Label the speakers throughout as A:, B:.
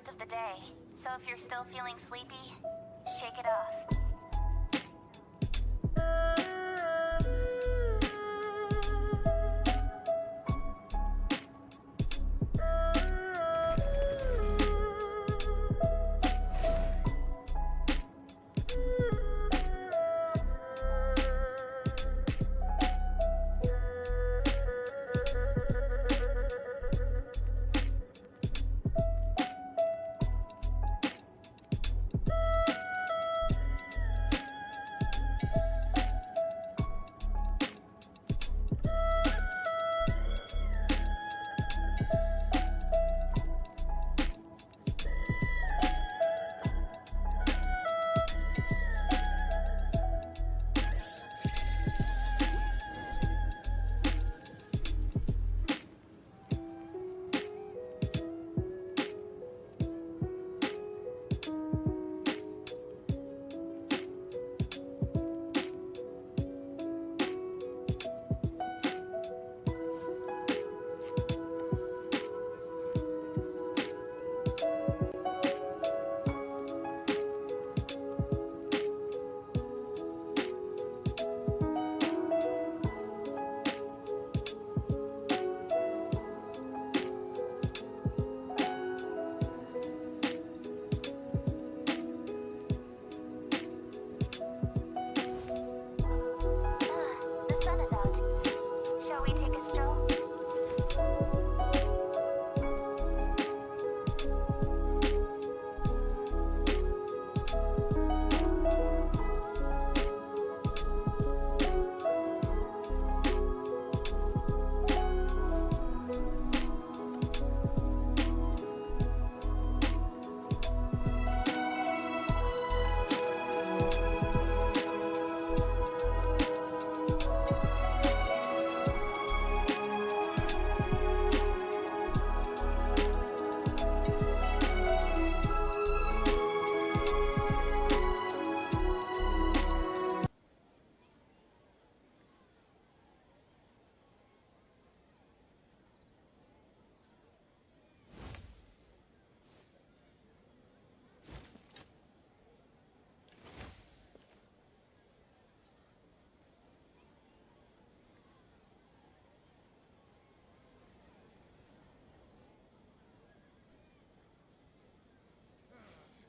A: of the day, so if you're still feeling sleepy, shake it off. The sun is out. Shall we take a stroll?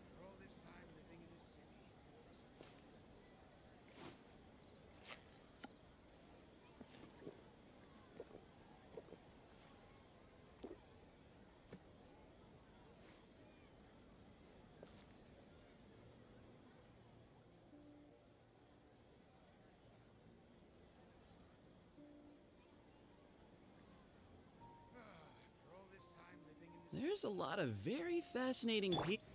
B: For all this time living in the city. For all this time living in the city.
C: There's a lot of very fascinating people.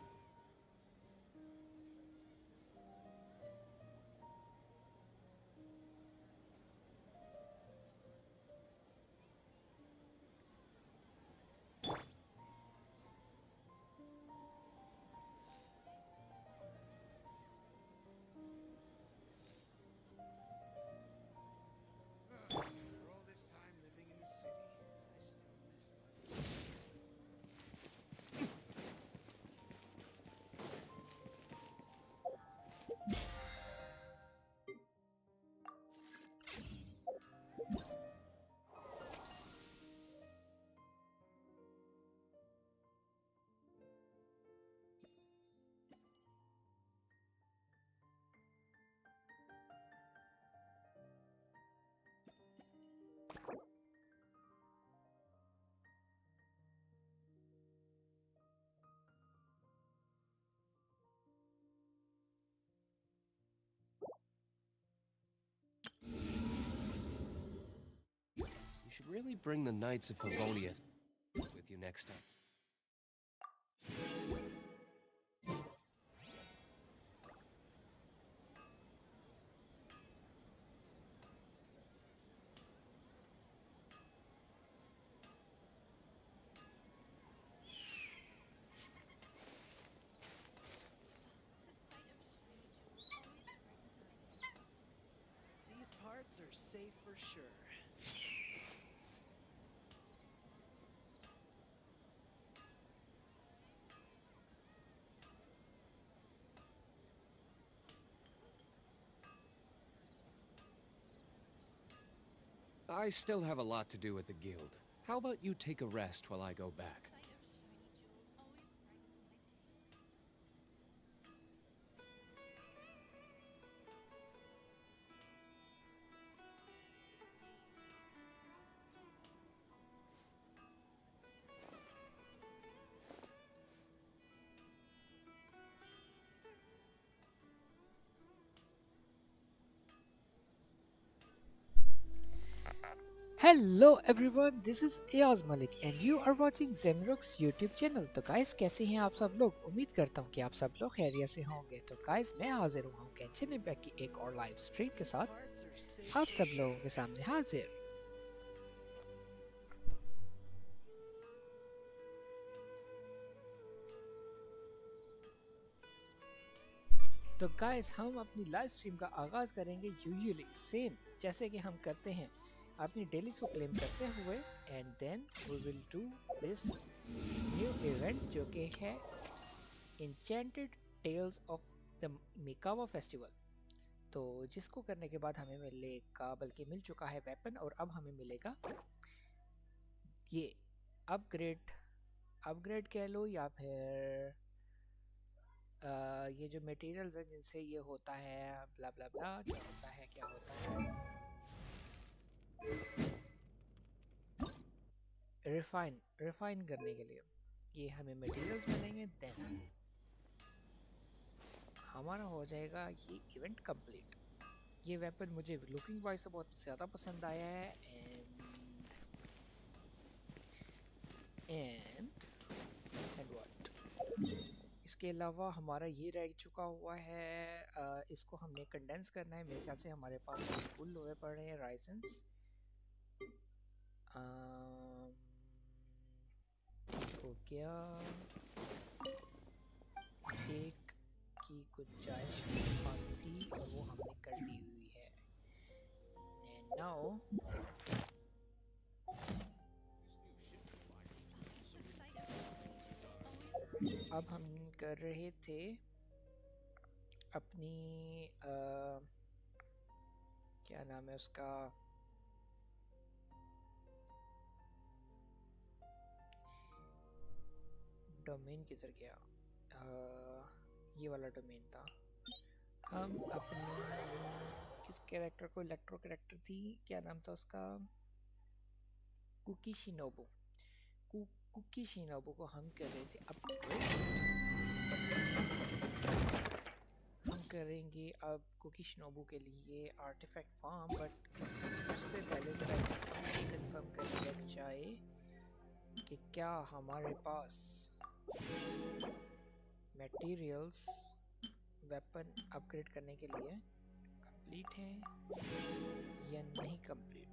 B: For all this time living in the city, I still miss life.
D: You should really bring the Knights of Pavonia with you next time.
E: These parts are safe for sure.
D: I still have a lot to do at the guild. How about you take a rest while I go back?
F: Hello everyone, this is Ayaz Malik and you are watching ZamiRox YouTube channel। तो guys कैसे हैं आप सब लोग? उम्मीद करता हूँ कि आप सब लोग खैरियत से होंगे। तो गाइस मैं हाजिर हुआ हूँ गेंशिन इंपैक्ट की एक और लाइव स्ट्रीम के साथ आप सब लोगों के सामने हाजिर। तो गाइस हम अपनी लाइव स्ट्रीम का आगाज़ करेंगे यूजुअली सेम जैसे कि हम करते हैं, अपनी डेलीज को क्लेम करते हुए, and then we will do this new event जो कि है enchanted tales of the Mikawa festival. तो जिसको करने के बाद हमें मिलेगा, बल्कि मिल चुका है वेपन, और अब हमें मिलेगा ये अपग्रेड कह लो, या फिर ये जो मटेरियल्स हैं जिनसे ये होता है, ब्ला ब्ला ब्ला, क्या होता है रिफाइन करने के लिए ये हमें मटेरियल्स मिलेंगे। देन हमारा हो जाएगा ये इवेंट कंप्लीट। ये वेपन मुझे लुकिंग वाइज से बहुत ज़्यादा पसंद आया है। एंड व्हाट, इसके अलावा हमारा ये रह चुका हुआ है, इसको हमने कंडेंस करना है। मेरे ख्याल से हमारे पास फुल हुए पड़े हैं राइसेंस। हो गया, एक की गुंजाइश मेरे पास थी और वो हमने कर ली हुई है। एंड नाउ अब हम कर रहे थे अपनी क्या नाम है उसका, डोमेन किधर गया, ये वाला डोमेन था। हम अपनी किस कैरेक्टर को, इलेक्ट्रो कैरेक्टर थी, क्या नाम था उसका, कुकी शिनोबू को हम कर रहे थे अपग्रेड। हम करेंगे अब कुकी शिनोबू के लिए आर्टिफैक्ट फार्म, बट सबसे पहले ज़रा कंफर्म कर लिया जाए कि क्या हमारे पास मटेरियल्स वेपन अपग्रेड करने के लिए कंप्लीट हैं या नहीं complete.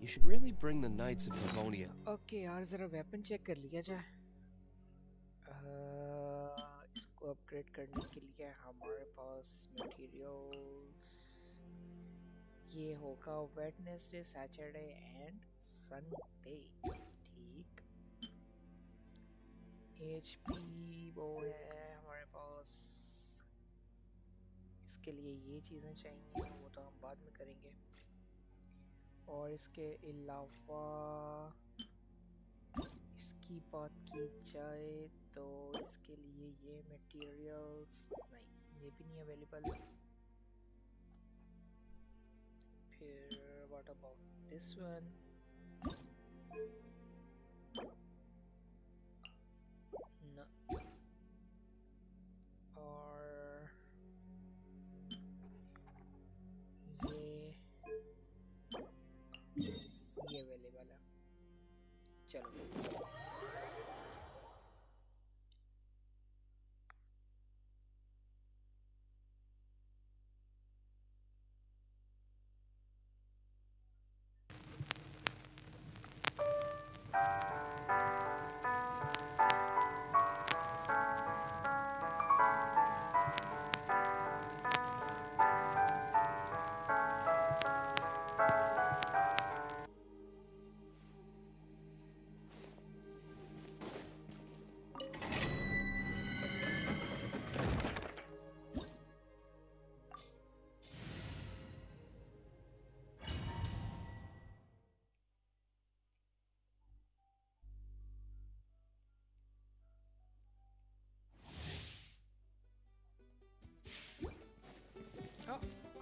D: You should really bring the Knights of Livonia.
F: Okay यार, ज़रा वेपन चेक कर लिया जाए। इसको अपग्रेड करने के लिए हमारे पास मटेरियल्स ये होगा वेडनेसडे, सैटरडे एंड संडे। ठीक, एचपी वो है हमारे पास, इसके लिए ये चीज़ें चाहिए, वो तो हम बाद में करेंगे। और इसके अलावा इसकी बात की जाए तो इसके लिए ये मटेरियल्स नहीं, ये भी नहीं अवेलेबल। फिर व्हाट अबाउट दिस वन, ना, और ये अवेलेबल है। चलो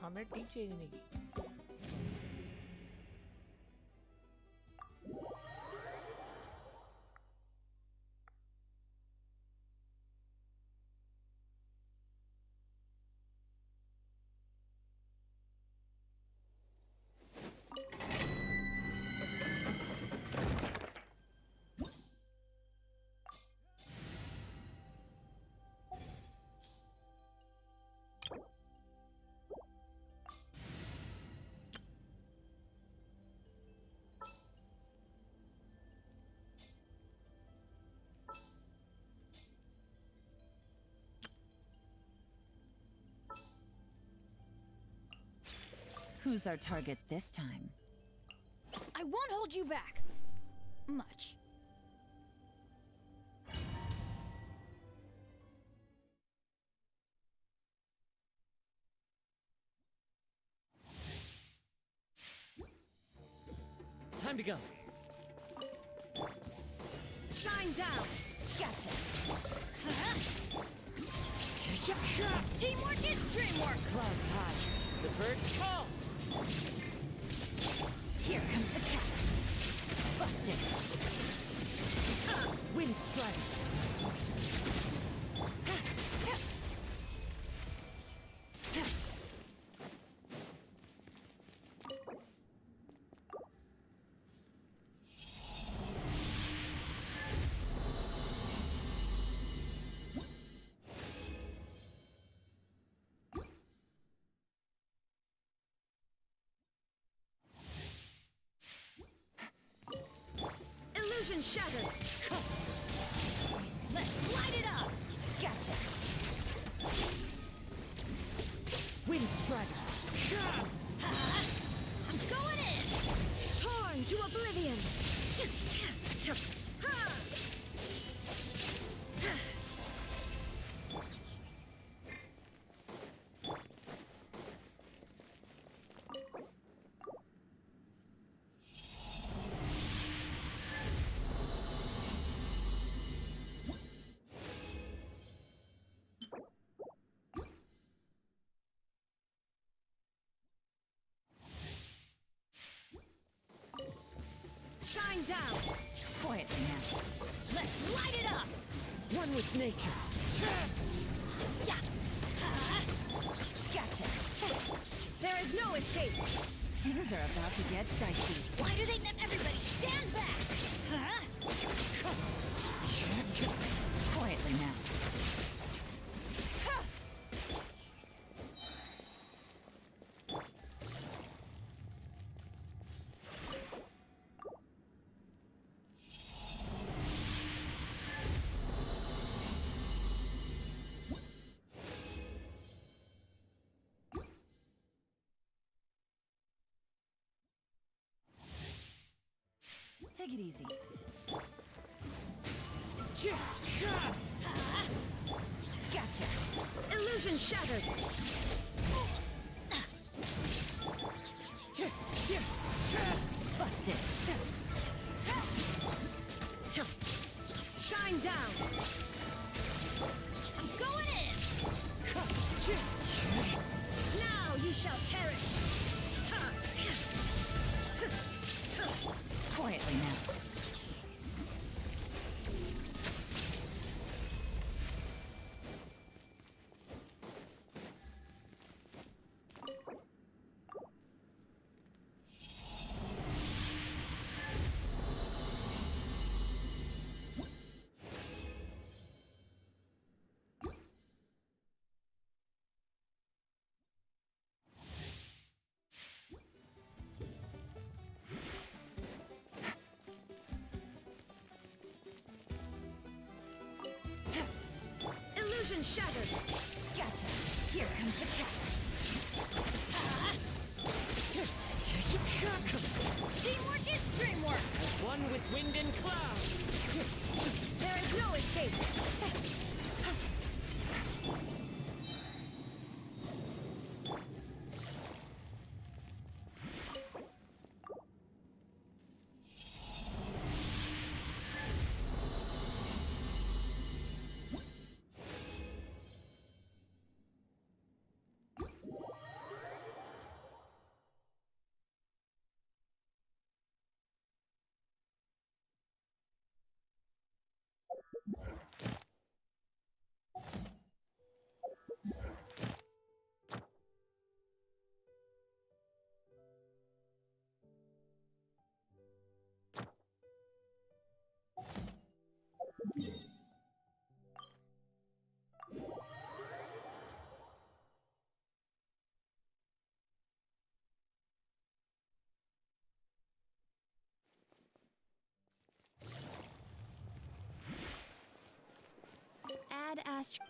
F: हमने टीम चेंज नहीं की.
G: Who's our target this time?
H: I won't hold you back. Much.
D: Time to go.
H: Shine down. Gotcha. Teamwork is dreamwork.
F: Clouds high. The birds call.
G: Here comes the catch. Busted.
F: Wind strike.
H: Illusion shattered. Let's light it up.
G: Gotcha.
F: Wind strike.
H: I'm going in. Torn to oblivion. Shine down.
G: Quietly now.
H: Let's light it up.
F: One with nature.
H: Yeah.
G: Gotcha.
H: There is no escape.
G: Things are about to get dicey.
H: Why do they let everybody stand back? Huh?
G: Quietly now. Take it easy. Gotcha.
H: Illusion shattered.
G: Busted.
H: Shine down. I'm going in. Now you shall perish.
G: Quietly now.
H: Illusion shattered.
G: Gotcha. Here comes the catch.
H: Teamwork is dreamwork.
F: As one with wind and cloud.
H: There is no escape. Add astro.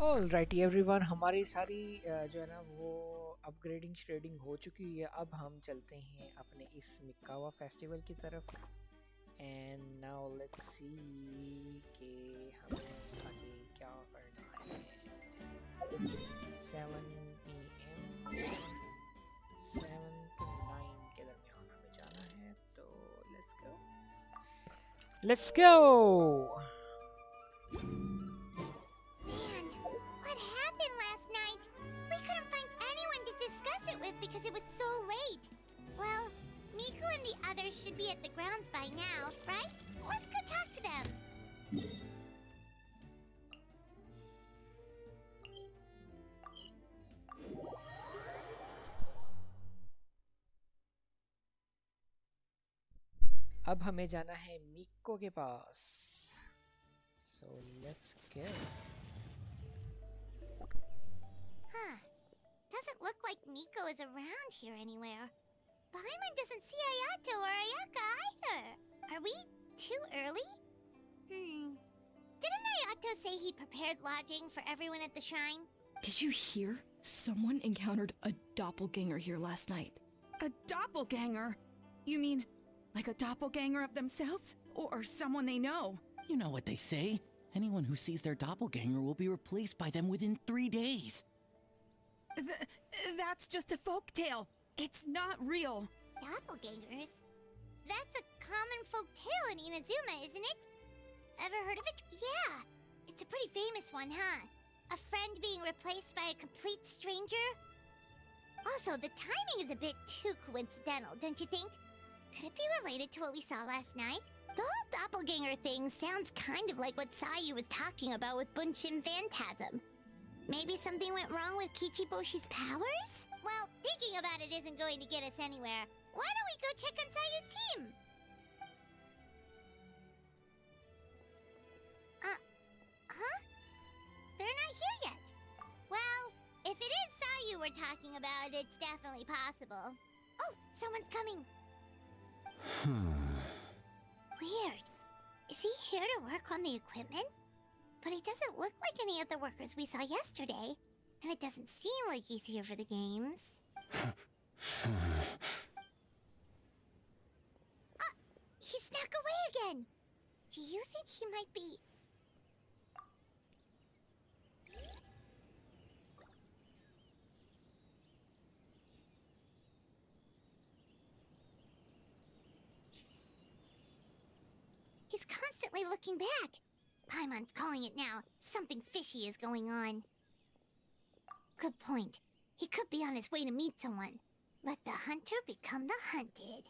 F: Alright everyone, हमारी सारी जो है ना वो upgrading shredding हो चुकी है। अब हम चलते हैं अपने इस मिकावा फेस्टिवल की तरफ। एंड नाउ लेट्स सी कि हमें आगे क्या करना है। 7 PM 7 to 9 के दरमियान हमें जाना है, तो let's go.
A: Man, what happened last night? We couldn't find anyone to discuss it with because it was so late. Well, Miku and the others should be at the grounds by now, right? Let's go talk to them.
F: अब हमें जाना है Miko के पास, so let's go.
A: Huh. Doesn't look like Miko is around here anywhere. Paimon doesn't see Ayato or Ayaka either. Are we too early? Didn't Ayato say he prepared lodging for everyone at the shrine?
I: Did you hear? Someone encountered a doppelganger here last night.
J: A doppelganger? You mean like a doppelganger of themselves? Or someone they know?
C: You know what they say. Anyone who sees their doppelganger will be replaced by them within 3 days.
J: That's just a folk tale. It's not real.
A: Doppelgangers? That's a common folk tale in Inazuma, isn't it? Ever heard of it? Yeah. It's a pretty famous one, huh? A friend being replaced by a complete stranger? Also, the timing is a bit too coincidental, don't you think? Could it be related to what we saw last night? The whole doppelganger thing sounds kind of like what Sayu was talking about with Bunshin Phantasm. Maybe something went wrong with Kichiboshi's powers? Well, thinking about it isn't going to get us anywhere. Why don't we go check on Sayu's team? Huh? They're not here yet. Well, if it is Sayu we're talking about, it's definitely possible. Oh, someone's coming. Weird. Is he here to work on the equipment? But he doesn't look like any of the workers we saw yesterday. And it doesn't seem like he's here for the games. He snuck away again! Do you think he might be... He's constantly looking back. Paimon's calling it now. Something fishy is going on. Good point. He could be on his way to meet someone. Let the hunter become the hunted.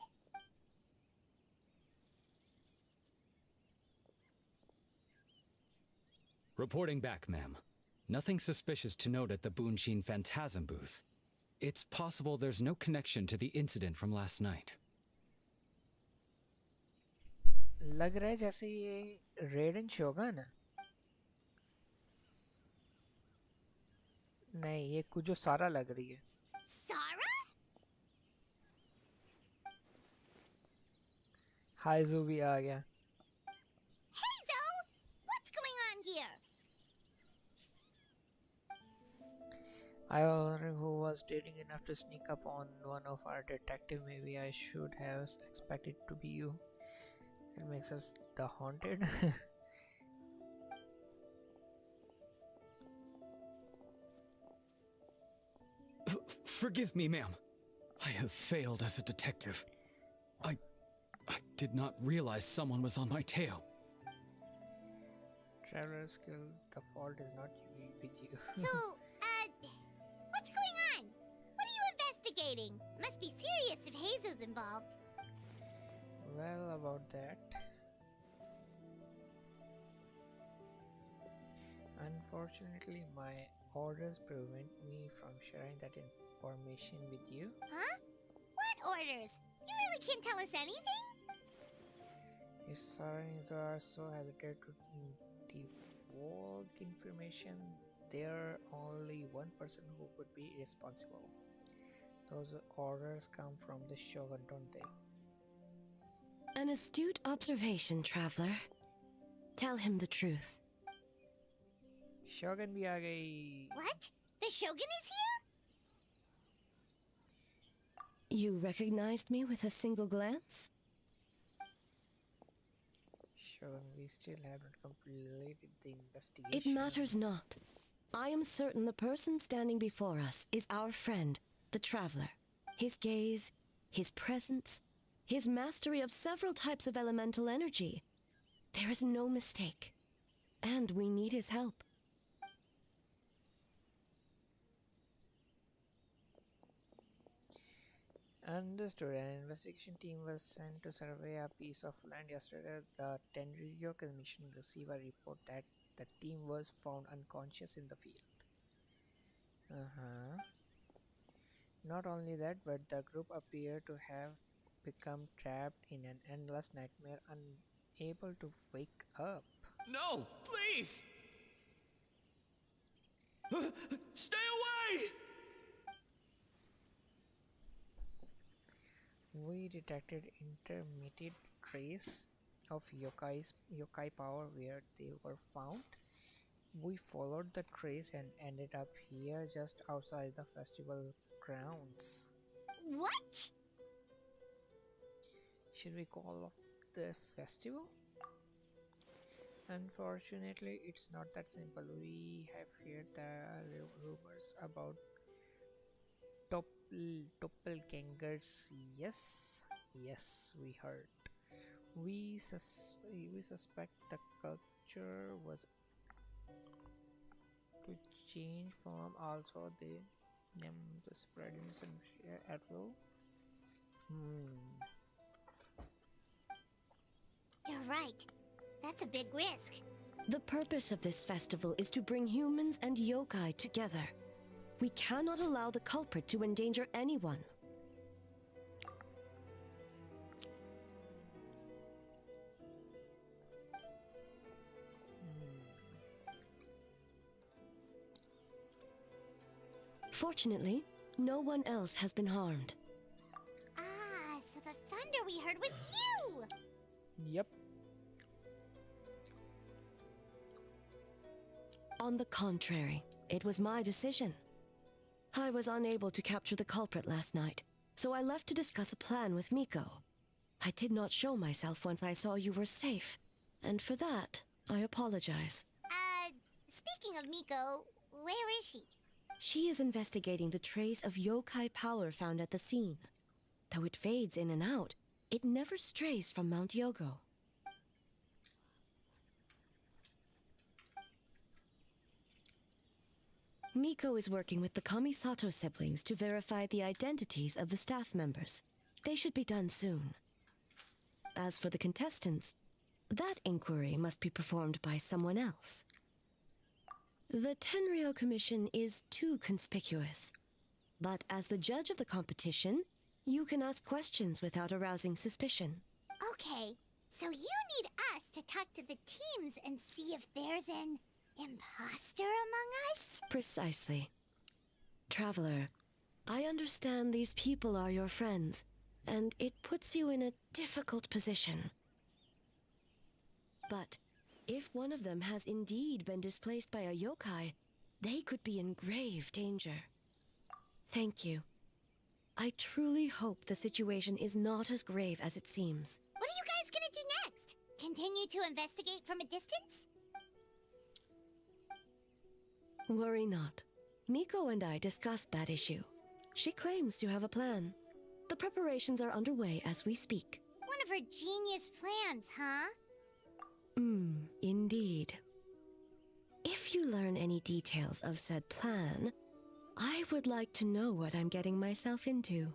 K: Reporting back, ma'am. Nothing suspicious to note at the Bunshin Phantasm booth. It's possible there's no connection to the incident from last night.
F: लग रहा है जैसे ये रेडन शोगन है। नहीं, ये कुछ सारा लग रही है।
A: Sarah?
F: हाइजो भी आ गया।
A: Hey, Zo! What's going on here?
F: I wonder who was daring enough to sneak up on one of our detective. Maybe I should have expected to be you. It makes us the haunted.
K: Forgive me, ma'am. I have failed as a detective. I did not realize someone was on my tail.
F: Traveler's skill, the fault is not with you.
A: So, what's going on? What are you investigating? Must be serious if Hazo's involved.
F: Well, about that. Unfortunately, my orders prevent me from sharing that information with you.
A: Huh? What orders? You really can't tell us anything?
F: If Sarans are so hesitant to divulge information, there's only one person who could be responsible. Those orders come from the Shogun, don't they?
L: An astute observation, traveler. Tell him the truth.
F: Shogun भी आ गई.
A: What? The Shogun is here?
L: You recognized me with a single glance?
F: Shogun, we still haven't completed the
L: It
F: investigation.
L: matters not. I am certain the person standing before us is our friend, the Traveler. His gaze, his presence, his mastery of several types of elemental energy. There is no mistake. And we need his help.
F: Understood. An investigation team was sent to survey a piece of land yesterday. The Tenryou Commission received a report that the team was found unconscious in the field. Not only that, but the group appeared to have become trapped in an endless nightmare, unable to wake up.
C: No, please! Stay away!
F: We detected intermittent trace of yokai power where they were found. We followed the trace and ended up here just outside the festival grounds.
A: What?
F: Should we call off the festival? Unfortunately, it's not that simple. We have heard the rumors about doppelgangers. Yes, we heard. We suspect the culture was to change form. Also, they the spreading some at will.
A: You're right. That's a big risk.
L: The purpose of this festival is to bring humans and yokai together. We cannot allow the culprit to endanger anyone. Fortunately, no one else has been harmed.
A: Ah, so the thunder we heard was you!
F: Yep.
L: On the contrary, it was my decision. I was unable to capture the culprit last night, so I left to discuss a plan with Miko. I did not show myself once I saw you were safe, and for that, I apologize.
A: Speaking of Miko, where is she?
L: She is investigating the trace of yokai power found at the scene. Though it fades in and out, it never strays from Mount Yogo. Miko is working with the Kamisato siblings to verify the identities of the staff members. They should be done soon. As for the contestants, that inquiry must be performed by someone else. The Tenryou Commission is too conspicuous. But as the judge of the competition, you can ask questions without arousing suspicion.
A: Okay, so you need us to talk to the teams and see if there's an imposter among us?
L: Precisely. Traveler, I understand these people are your friends, and it puts you in a difficult position. But if one of them has indeed been displaced by a yokai, they could be in grave danger. Thank you. I truly hope the situation is not as grave as it seems.
A: What are you guys gonna do next? Continue to investigate from a distance?
L: Worry not. Miko and I discussed that issue. She claims to have a plan. The preparations are underway as we speak.
A: One of her genius plans, huh?
L: Indeed. If you learn any details of said plan, I would like to know what I'm getting myself into.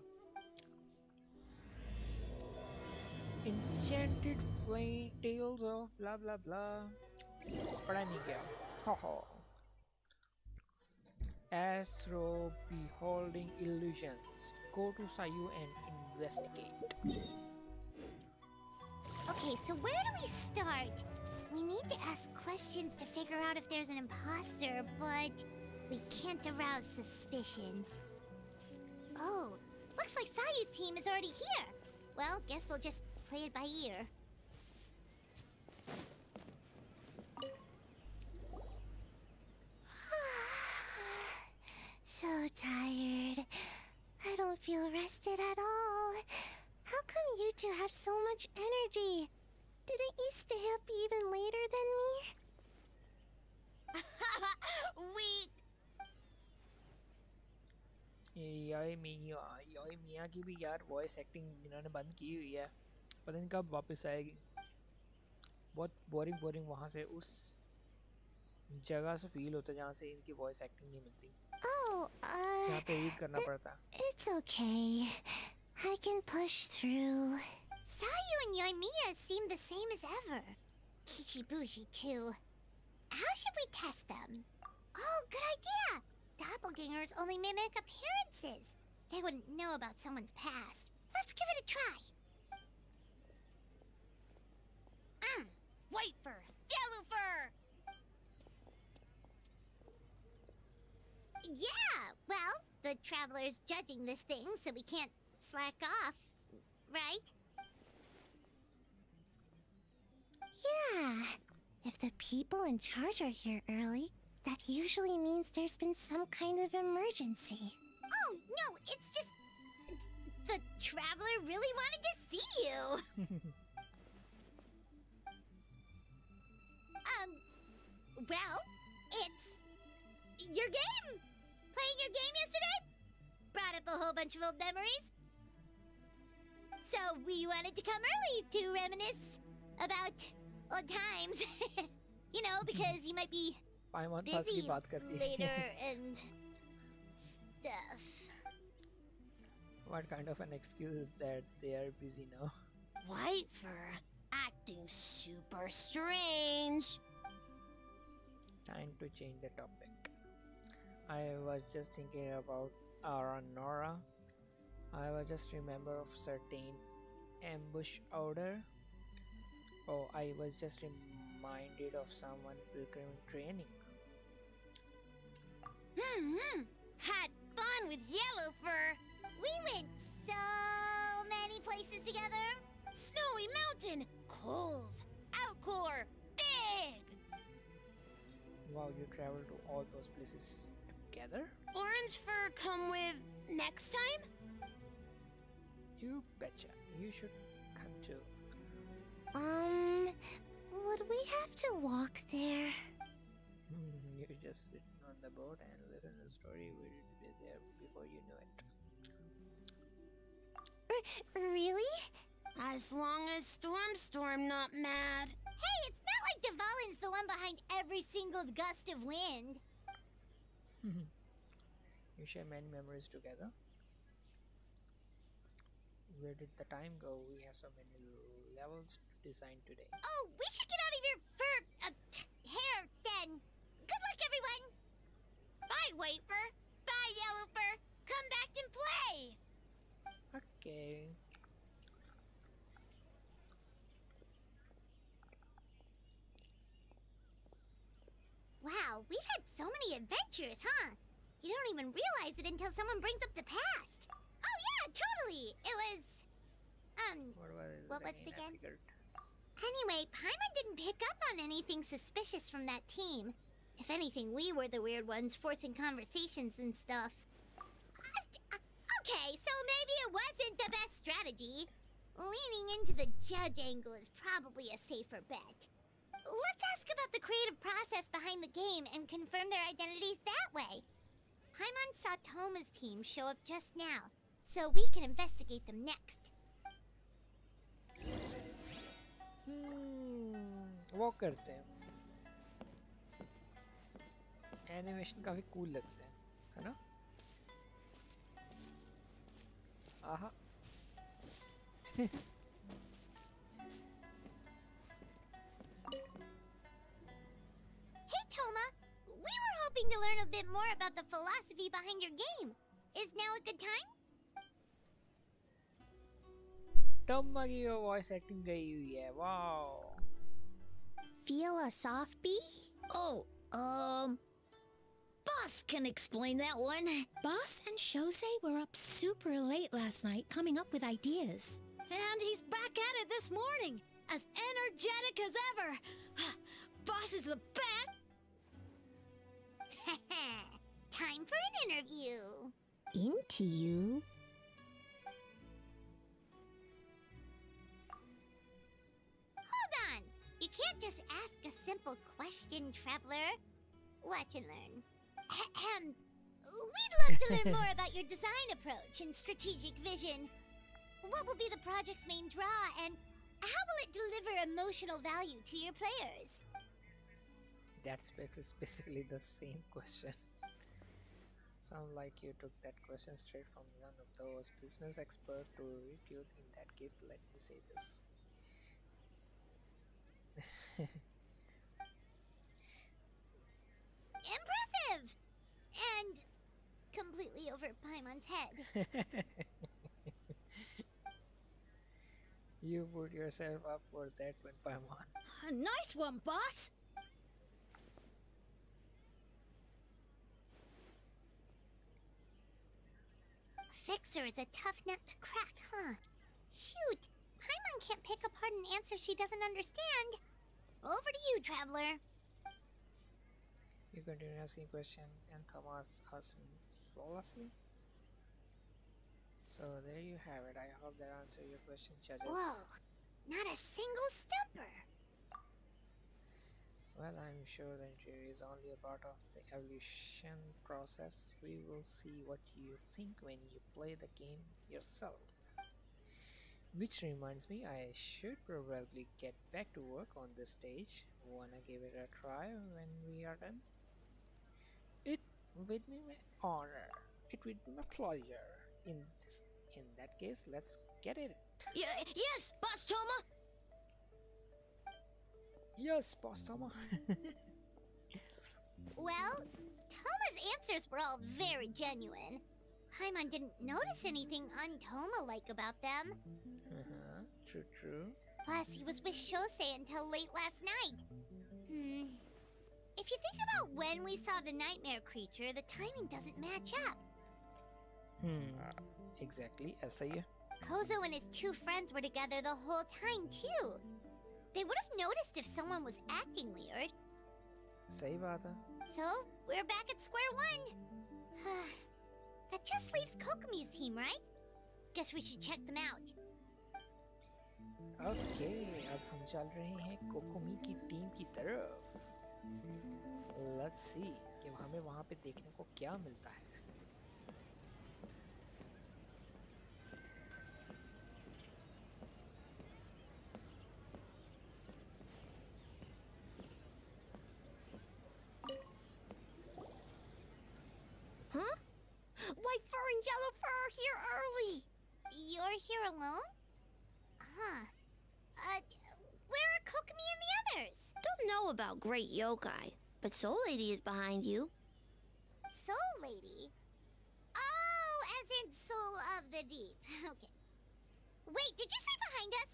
F: Enchanted flame tales of blah blah blah. पढ़ा नहीं गया. हो. Astro beholding illusions. Go to Sayu and investigate.
A: Okay, so where do we start? We need to ask questions to figure out if there's an imposter, but we can't arouse suspicion. Oh, looks like Sayu's team is already here. Well, guess we'll just play it by ear. much energy. Didn't you stay up even later than me? Weak.
F: याई मियाँ की भी यार voice acting इन्होंने बंद की हुई है, पता नहीं कब वापस आएगी। बहुत बोरिंग वहाँ से उस जगह से फील होता है जहाँ से इनकी वॉइस एक्टिंग नहीं मिलती।
A: Oh,
F: यहाँ पे रीड करना पड़ता है।
A: It's okay. I can push through. Sayu and Yoimiya seem the same as ever. Kichibushi too. How should we test them? Oh, good idea! Doppelgangers only mimic appearances. They wouldn't know about someone's past. Let's give it a try. White fur! Yellow fur! Yeah, well, the traveler's judging this thing, so we can't slack off, right? Yeah, if the people in charge are here early, that usually means there's been some kind of emergency. Oh, no, it's just... the traveler really wanted to see you! Well, it's... your game! Playing your game yesterday? Brought up a whole bunch of old memories. So we wanted to come early to reminisce about old times. You know, because you might be busy later and stuff.
F: What kind of an excuse is that they are busy now?
A: White fur acting super strange.
F: Time to change the topic. I was just thinking about Aranora. I was just remember of certain ambush order. Oh, I was just reminded of someone pilgrim training.
A: Had fun with Yellow Fur. We went so many places together. Snowy Mountain, Coles, Alcor, Big.
F: Wow, you travel to all those places together?
A: Orange Fur come with next time?
F: You betcha. You should come too.
A: Would we have to walk there?
F: You just sit on the boat and listen to the story. We will be there before you know it.
A: Really? As long as Storm not mad. Hey, it's not like Dvalin's the one behind every single gust of wind.
F: You share many memories together. Where did the time go? We have so many levels to design today.
A: Oh, we should get out of your fur hair then. Good luck, everyone. Bye, White Fur. Bye, Yellow Fur. Come back and play.
F: Okay.
A: Wow, we've had so many adventures, huh? You don't even realize it until someone brings up the past. Oh yeah, totally. It was...
F: What was
A: it again?
F: I figured.
A: Anyway, Paimon didn't pick up on anything suspicious from that team. If anything, we were the weird ones forcing conversations and stuff. Okay, so maybe it wasn't the best strategy. Leaning into the judge angle is probably a safer bet. Let's ask about the creative process behind the game and confirm their identities that way. Paimon saw Toma's team show up just now, so we can investigate them next.
F: वो करते हैं. Animation काफी cool लगते हैं, है ना? आहा.
A: Hey Toma, we were hoping to learn a bit more about the philosophy behind your game. Is now a good time?
F: Tamma की वॉइस एक्टिंग गई हुई है. Wow.
A: Feel a soft bee?
G: Oh, Boss can explain that one.
M: Boss and Shosei were up super late last night coming up with ideas.
H: And he's back at it this morning, as energetic as ever. Boss is the best.
A: Time for an interview.
M: Into you?
A: You can't just ask a simple question, traveler. Watch and learn. Ahem. We'd love to learn more about your design approach and strategic vision. What will be the project's main draw, and how will it deliver emotional value to your players?
F: That's basically the same question. Sound like you took that question straight from one of those business experts to read you. In that case, let me say this.
A: Impressive! And completely over Paimon's head.
F: You put yourself up for that one, Paimon.
H: A nice one, boss!
A: Fixer is a tough nut to crack, huh? Shoot! Paimon can't pick apart an answer she doesn't understand. Over to you, traveler.
F: You continue asking question and Thomas asking flawlessly. So there you have it. I hope that answered your question, judges.
A: Whoa! Not a single stumper!
F: Well, I'm sure the interview is only a part of the evolution process. We will see what you think when you play the game yourself. Which reminds me, I should probably get back to work on this stage. Wanna give it a try when we are done? It would be my honor. It would be my pleasure. In that case, let's get it.
H: Yes, Boss Toma!
F: Yes, Boss Toma.
A: Well, Toma's answers were all very genuine. Paimon didn't notice anything un-Toma-like about them.
F: True.
A: Plus, he was with Shosei until late last night. If you think about when we saw the nightmare creature, the timing doesn't match up.
F: Exactly, Asaya.
A: Kozo and his two friends were together the whole time, too. They would have noticed if someone was acting weird.
F: Sahi baat hai.
A: So, we're back at square one. That just leaves Kokomi's team, right? Guess we should check them out.
F: Okay, अब हम चल रहे हैं कोकोमी की team की तरफ. Let's see कि हमें वहाँ पे देखने को क्या मिलता है.
H: Huh? White fur and yellow fur are here early!
A: You're here alone? Huh. Where are Kokomi and the others?
H: Don't know about great yokai, but Soul Lady is behind you.
A: Soul Lady? Oh, as in Soul of the Deep. Okay. Wait, did you say behind us?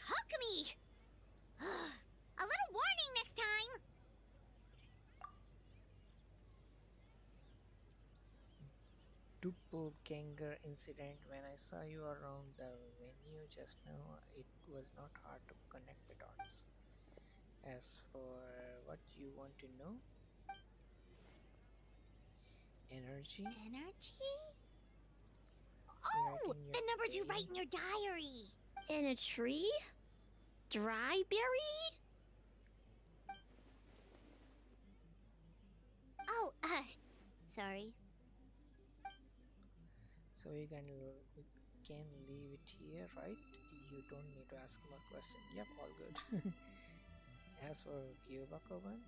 A: Kokomi! A little warning next time!
F: Doppelganger incident. When I saw you around the venue just now, it was not hard to connect the dots. As for what you want to know, energy?
A: Oh, the numbers you write in your diary.
H: In a tree? Dry berry?
A: Oh, sorry.
F: So we can leave it here, right? You don't need to ask more questions. Yep, all good. As for Kyobakoban,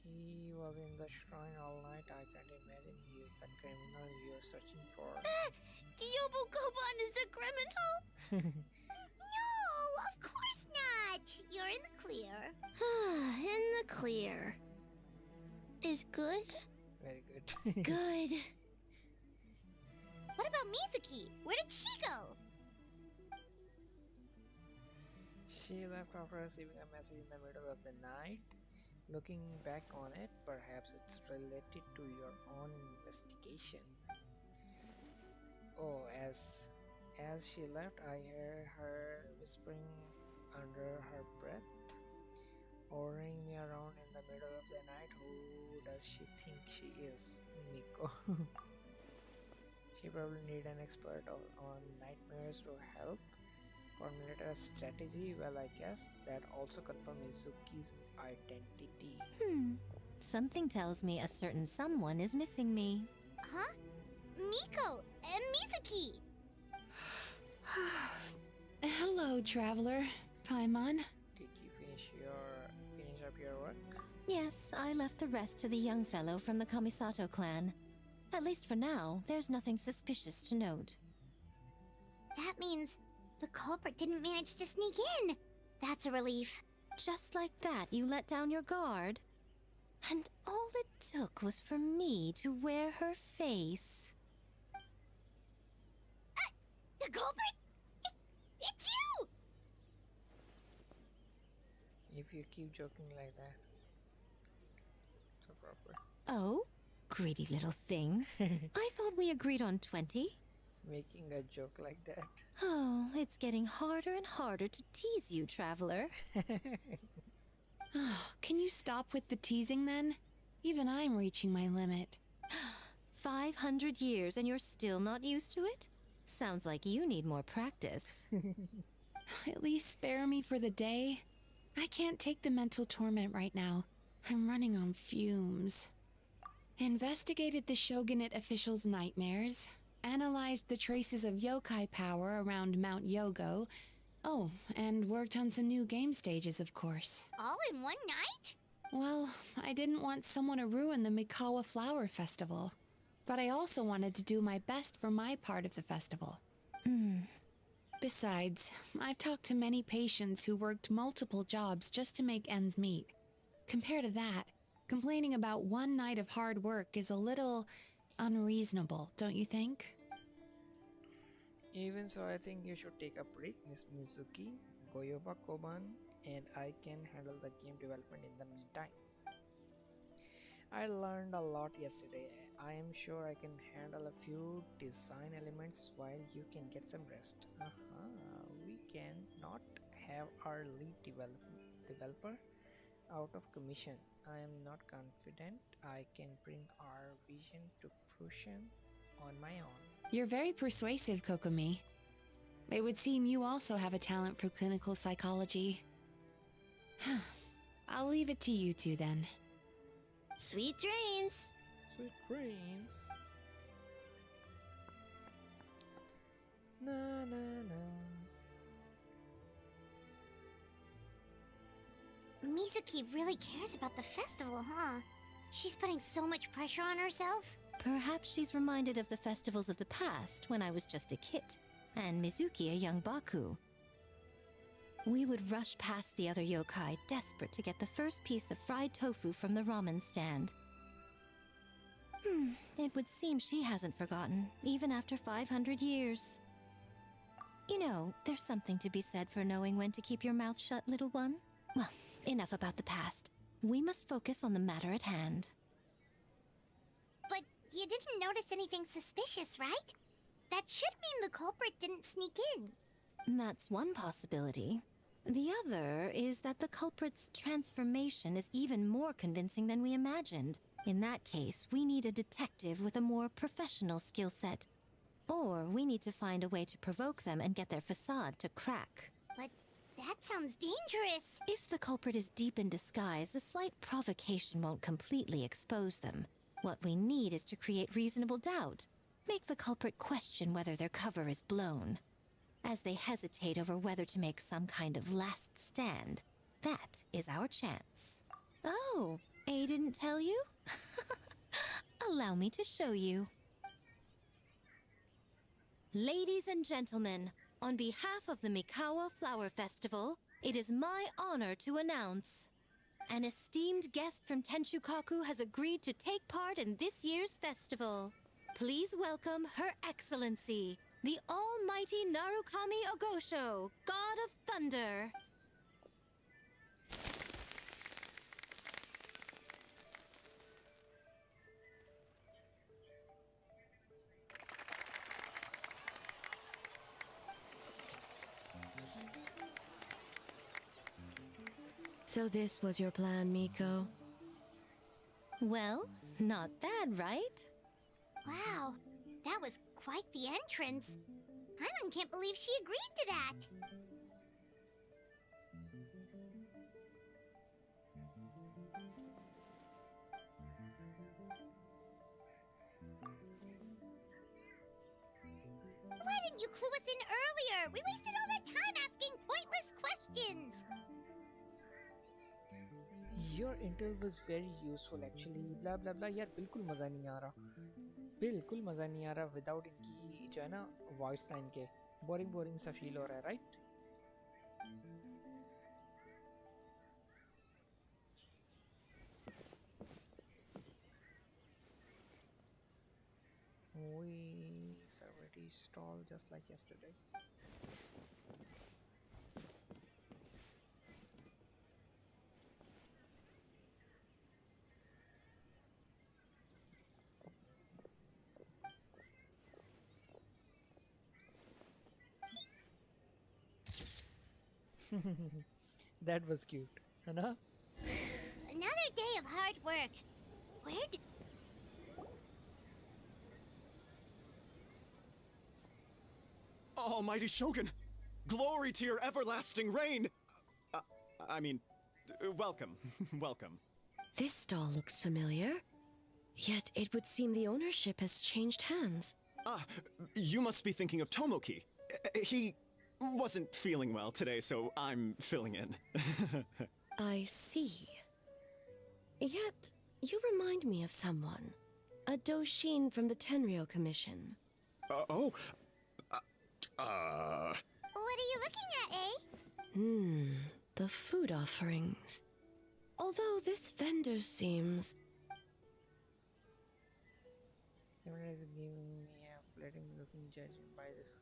F: he was in the shrine all night. I can't imagine he is the criminal you're searching for.
H: Kyobakoban is a criminal?
A: No, of course not. You're in the clear.
H: In the clear. Is good?
F: Very good.
H: Good.
A: What about Mizuki? Where did she go?
F: She left after receiving a message in the middle of the night. Looking back on it, perhaps it's related to your own investigation. Oh, as she left, I heard her whispering under her breath, ordering me around in the middle of the night. Who does she think she is? Miko. She probably need an expert on nightmares to help. Formulate a strategy. Well, I guess that also confirms Mizuki's identity.
M: Something tells me a certain someone is missing me.
A: Huh? Miko and Mizuki!
I: Hello, traveler. Paimon.
F: Did you finish up your work?
M: Yes, I left the rest to the young fellow from the Kamisato clan. At least for now, there's nothing suspicious to note.
A: That means the culprit didn't manage to sneak in. That's a relief.
M: Just like that, you let down your guard? And all it took was for me to wear her face.
A: The culprit? It's you!
F: If you keep joking like that, so proper.
M: Oh? Greedy little thing. I thought we agreed on 20.
F: Making a joke like that.
M: Oh, it's getting harder and harder to tease you, traveler.
I: Can you stop with the teasing then? Even I'm reaching my limit.
M: 500 years and you're still not used to it? Sounds like you need more practice.
I: At least spare me for the day. I can't take the mental torment right now. I'm running on fumes. Investigated the shogunate officials' nightmares. Analyzed the traces of yokai power around Mount Yogo. Oh, and worked on some new game stages, of course.
A: All in one night?
I: Well, I didn't want someone to ruin the Mikawa Flower Festival. But I also wanted to do my best for my part of the festival. Besides, I've talked to many patients who worked multiple jobs just to make ends meet. Compared to that, complaining about one night of hard work is a little unreasonable, don't you think?
F: Even so, I think you should take a break, Miss Mizuki. Koyoba Koban, and I can handle the game development in the meantime. I learned a lot yesterday. I am sure I can handle a few design elements while you can get some rest. We can not have our lead developer out of commission. I am not confident I can bring our vision to fruition on my own.
I: You're very persuasive, Kokomi. It would seem you also have a talent for clinical psychology. I'll leave it to you two then.
A: Sweet dreams!
F: Sweet dreams. Na na na.
A: Mizuki really cares about the festival, huh? She's putting so much pressure on herself.
M: Perhaps she's reminded of the festivals of the past when I was just a kid, and Mizuki a young Baku. We would rush past the other yokai, desperate to get the first piece of fried tofu from the ramen stand. It would seem she hasn't forgotten, even after 500 years. You know, there's something to be said for knowing when to keep your mouth shut, little one. Well, enough about the past. We must focus on the matter at hand.
A: But you didn't notice anything suspicious, right? That should mean the culprit didn't sneak in.
M: That's one possibility. The other is that the culprit's transformation is even more convincing than we imagined. In that case, we need a detective with a more professional skill set. Or we need to find a way to provoke them and get their facade to crack.
A: But that sounds dangerous.
M: If the culprit is deep in disguise, a slight provocation won't completely expose them. What we need is to create reasonable doubt. Make the culprit question whether their cover is blown. As they hesitate over whether to make some kind of last stand, that is our chance. Oh, A didn't tell you? Allow me to show you. Ladies and gentlemen, on behalf of the Mikawa Flower Festival, it is my honor to announce an esteemed guest from Tenshukaku has agreed to take part in this year's festival. Please welcome Her Excellency, the Almighty Narukami Ogosho, God of Thunder.
L: So this was your plan, Miko?
M: Well, not bad, right?
A: Wow, that was quite the entrance. Paimon can't believe she agreed to that. didn't you clue us in earlier? We wasted all that time asking pointless questions.
F: Your intel was very useful actually. Blah blah blah. यार बिल्कुल मजा नहीं आ रहा. बिल्कुल मजा नहीं आ रहा without इनकी जो है ना voice line के. बोरिंग सा फील हो रहा है, right? We already stalled just like yesterday. That was cute, Anna.
A: Another day of hard work. Where did...
N: Almighty Shogun! Glory to your everlasting reign! Welcome. Welcome.
L: This stall looks familiar. Yet it would seem the ownership has changed hands.
N: Ah, you must be thinking of Tomoki. He wasn't feeling well today, so I'm filling in.
L: I see. Yet, you remind me of someone. A Doshin from the Tenryo Commission.
N: What are
A: you looking at, eh?
L: The food offerings. Although this vendor seems...
F: Camera is giving me a flatting looking judging by this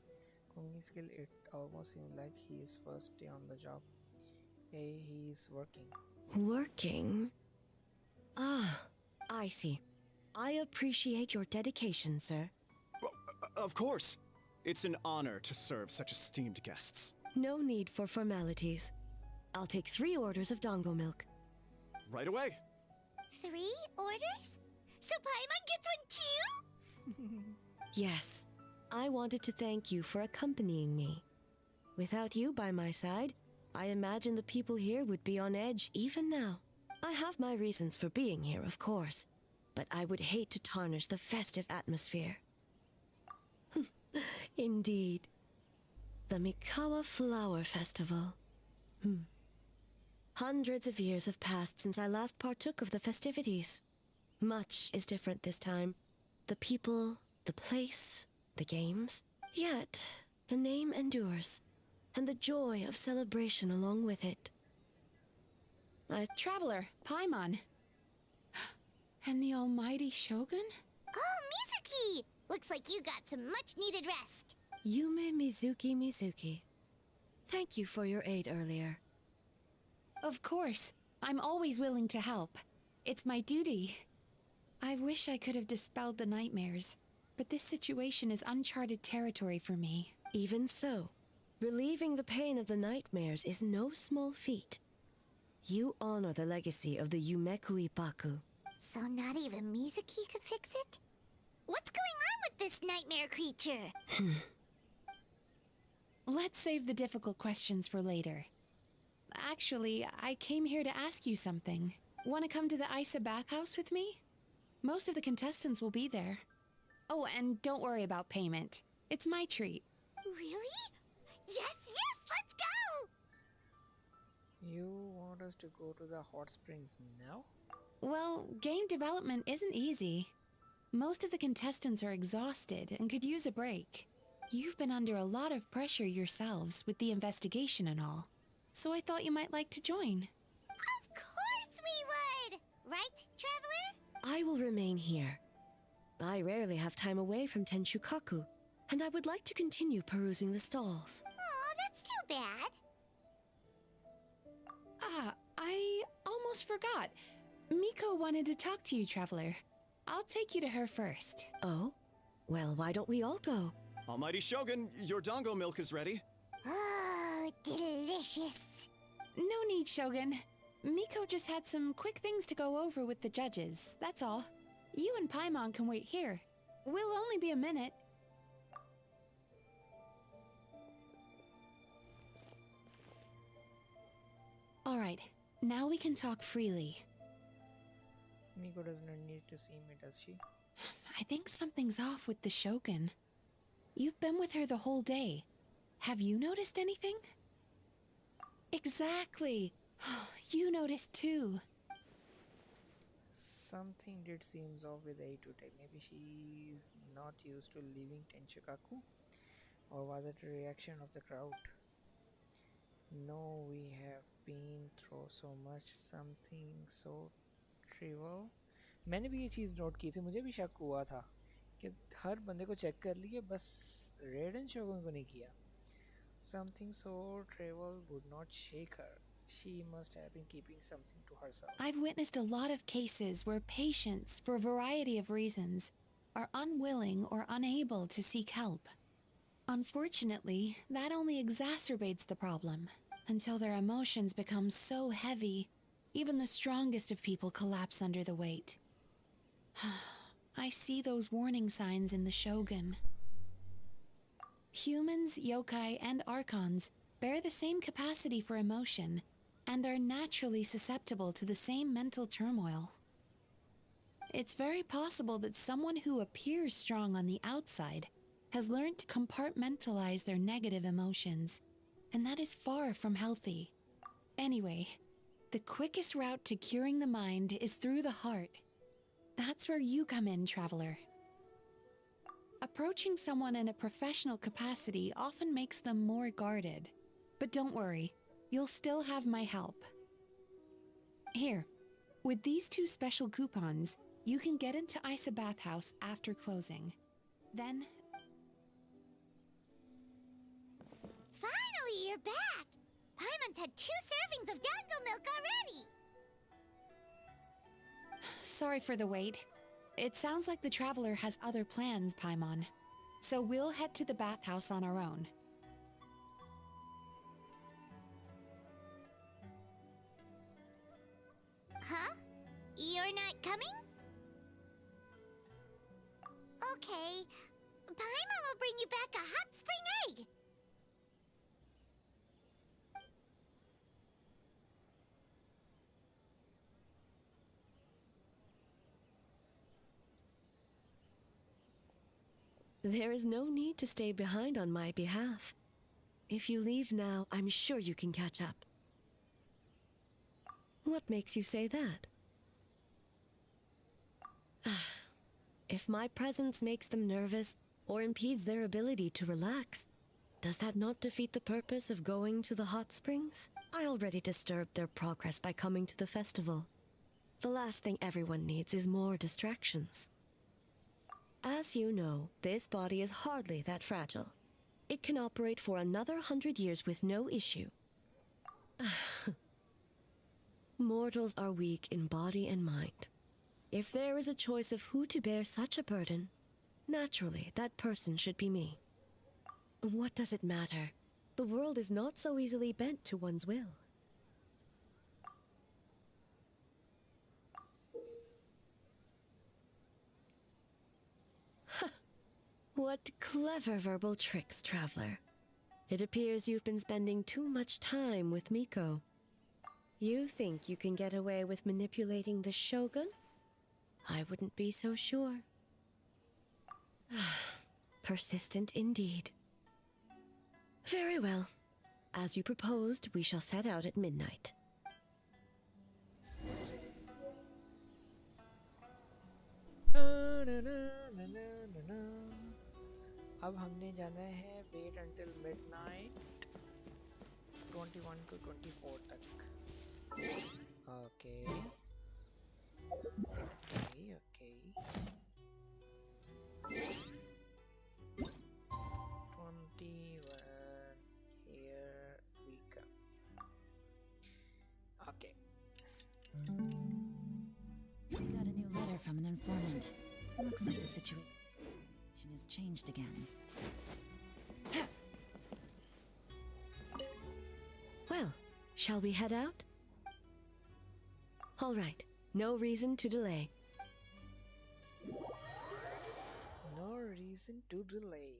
F: cooking skill. It almost seems like he is first day on the job. Hey, he is working.
L: Working? Ah, I see. I appreciate your dedication, sir.
N: Well, of course. It's an honor to serve such esteemed guests.
L: No need for formalities. I'll take 3 orders of dongo milk.
N: Right away.
A: 3 orders? So Paimon gets one too?
L: Yes. I wanted to thank you for accompanying me. Without you by my side, I imagine the people here would be on edge even now. I have my reasons for being here, of course, but I would hate to tarnish the festive atmosphere. Indeed. The Mikawa Flower Festival. Hundreds of years have passed since I last partook of the festivities. Much is different this time. The people, the place, the games. Yet, the name endures, and the joy of celebration along with it.
I: Traveler, Paimon. And the almighty Shogun?
A: Oh, Mizuki! Looks like you got some much-needed rest.
L: Yume Mizuki. Thank you for your aid earlier.
I: Of course. I'm always willing to help. It's my duty. I wish I could have dispelled the nightmares, but this situation is uncharted territory for me.
L: Even so, relieving the pain of the nightmares is no small feat. You honor the legacy of the Yumeku Ippaku.
A: So not even Mizuki could fix it? What's going on with this nightmare creature?
I: Let's save the difficult questions for later. Actually, I came here to ask you something. Want to come to the Isa bathhouse with me? Most of the contestants will be there. Oh, and don't worry about payment. It's my treat.
A: Really? Yes, let's go!
F: You want us to go to the hot springs now?
I: Well, game development isn't easy. Most of the contestants are exhausted and could use a break. You've been under a lot of pressure yourselves with the investigation and all, so I thought you might like to join.
A: Of course we would! Right, Traveler?
L: I will remain here. I rarely have time away from Tenshukaku, and I would like to continue perusing the stalls.
A: Aw, that's too bad.
I: Ah, I almost forgot. Miko wanted to talk to you, Traveler. I'll take you to her first.
L: Oh? Well, why don't we all go?
N: Almighty Shogun, your dongo milk is ready.
A: Oh, delicious.
I: No need, Shogun. Miko just had some quick things to go over with the judges, that's all. You and Paimon can wait here. We'll only be a minute. Alright, now we can talk freely.
F: Miko doesn't need to see me, does she?
I: I think something's off with the Shogun. You've been with her the whole day. Have you noticed anything? Exactly. You noticed too.
F: Something did seems off with A today. Maybe she's not used to leaving Tenchikaku? Or was it a reaction of the crowd? No, we have been through so much, something so trivial. मैंने भी ये चीज़ note की थी, मुझे भी शक हुआ था कि हर बंदे को चेक कर लिए, बस रेड एंड शोगन को नहीं किया. Something so trivial would not shake her. She must have been keeping something to herself.
I: I've witnessed a lot of cases where patients, for a variety of reasons, are unwilling or unable to seek help. Unfortunately, that only exacerbates the problem until their emotions become so heavy, even the strongest of people collapse under the weight. I see those warning signs in the Shogun. Humans, yokai, and archons bear the same capacity for emotion and are naturally susceptible to the same mental turmoil. It's very possible that someone who appears strong on the outside has learned to compartmentalize their negative emotions, and that is far from healthy. Anyway, the quickest route to curing the mind is through the heart. That's where you come in, traveler. Approaching someone in a professional capacity often makes them more guarded. But don't worry, you'll still have my help. Here, with these 2 special coupons, you can get into Isa Bathhouse after closing. Then...
A: Finally, you're back! Paimon's had 2 servings of dango milk already!
I: Sorry for the wait. It sounds like the traveler has other plans, Paimon. So we'll head to the bathhouse on our own.
A: Huh? You're not coming? Okay. Paimon will bring you back a hot spring egg!
L: There is no need to stay behind on my behalf. If you leave now, I'm sure you can catch up. What makes you say that? If my presence makes them nervous or impedes their ability to relax, does that not defeat the purpose of going to the hot springs? I already disturbed their progress by coming to the festival. The last thing everyone needs is more distractions. As you know, this body is hardly that fragile. It can operate for another 100 years with no issue. Mortals are weak in body and mind. If there is a choice of who to bear such a burden, naturally that person should be me. What does it matter? The world is not so easily bent to one's will. What clever verbal tricks, traveler. It appears you've been spending too much time with Miko. You think you can get away with manipulating the Shogun? I wouldn't be so sure. Persistent indeed. Very well. As you proposed, we shall set out at midnight.
F: अब हमने जाना है wait until midnight 21 to 24 तक. Okay. Okay. 21. Here we come. Okay.
O: We got a new letter from an informant. Looks like the situation has changed again.
L: Well, shall we head out? All right, no reason to delay.
F: No reason to delay.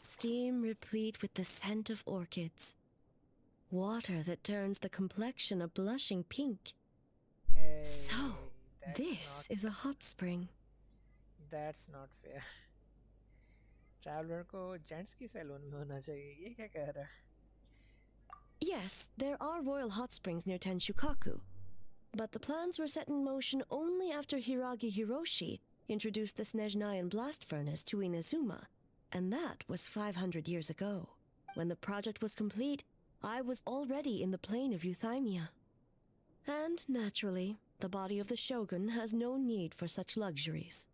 L: Steam replete with the scent of orchids. Water that turns the complexion a blushing pink. So, this is a hot spring.
F: That's not fair. Traveller को gents की salon में होना चाहिए, ये क्या कह रहा है?
L: Yes, there are royal hot springs near Tenshukaku, but the plans were set in motion only after Hiragi Hiroshi introduced the Snezhnayan blast furnace to Inazuma, and that was 500 years ago. When the project was complete, I was already in the plain of Euthymia. And naturally, the body of the shogun has no need for such luxuries.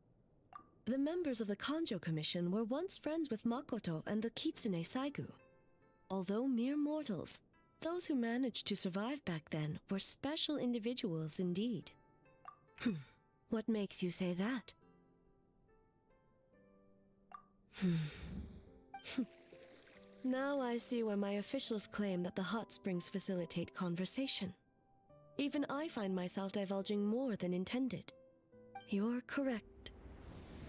L: The members of the Kanjo Commission were once friends with Makoto and the Kitsune Saigu. Although mere mortals, those who managed to survive back then were special individuals indeed. What makes you say that? Now I see why my officials claim that the hot springs facilitate conversation. Even I find myself divulging more than intended. You're correct.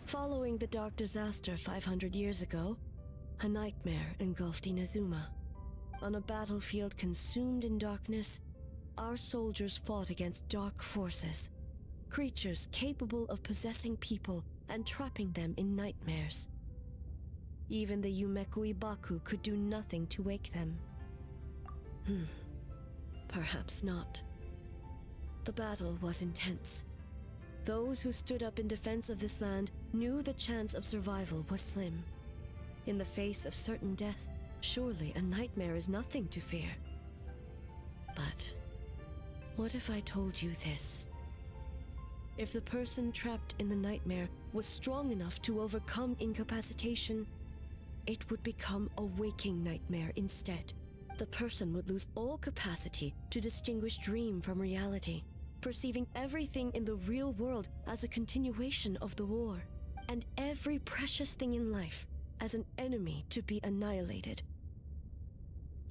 L: Following the dark disaster 500 years ago, a nightmare engulfed Inazuma. On a battlefield consumed in darkness, our soldiers fought against dark forces, creatures capable of possessing people and trapping them in nightmares. Even the Yumekui Baku could do nothing to wake them. Perhaps not. The battle was intense. Those who stood up in defense of this land knew the chance of survival was slim. In the face of certain death, surely a nightmare is nothing to fear. But what if I told you this? If the person trapped in the nightmare was strong enough to overcome incapacitation, it would become a waking nightmare instead. The person would lose all capacity to distinguish dream from reality, perceiving everything in the real world as a continuation of the war, and every precious thing in life as an enemy to be annihilated.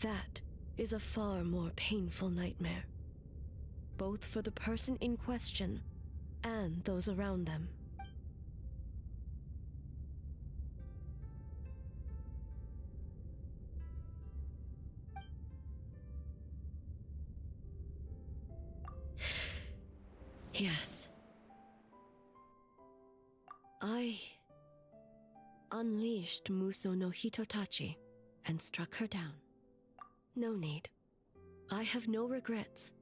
L: That is a far more painful nightmare, both for the person in question and those around them. Yes. I unleashed Muso no Hitotachi and struck her down. No need. I have no regrets.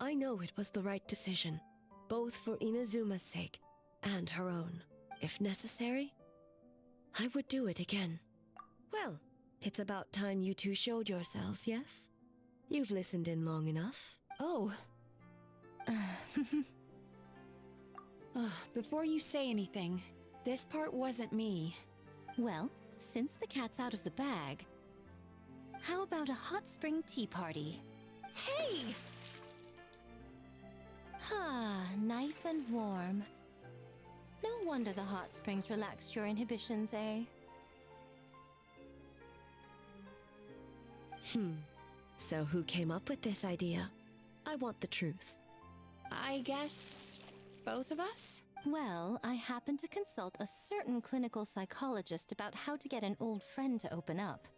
L: I know it was the right decision, both for Inazuma's sake and her own. If necessary, I would do it again. Well, it's about time you two showed yourselves, yes? You've listened in long enough.
I: Oh. Before you say anything, this part wasn't me.
M: Well, since the cat's out of the bag, how about a hot spring tea party?
I: Hey!
M: Nice and warm. No wonder the hot springs relaxed your inhibitions, eh?
L: So who came up with this idea? I want the truth.
I: I guess both of us?
M: Well, I happened to consult a certain clinical psychologist about how to get an old friend to open up.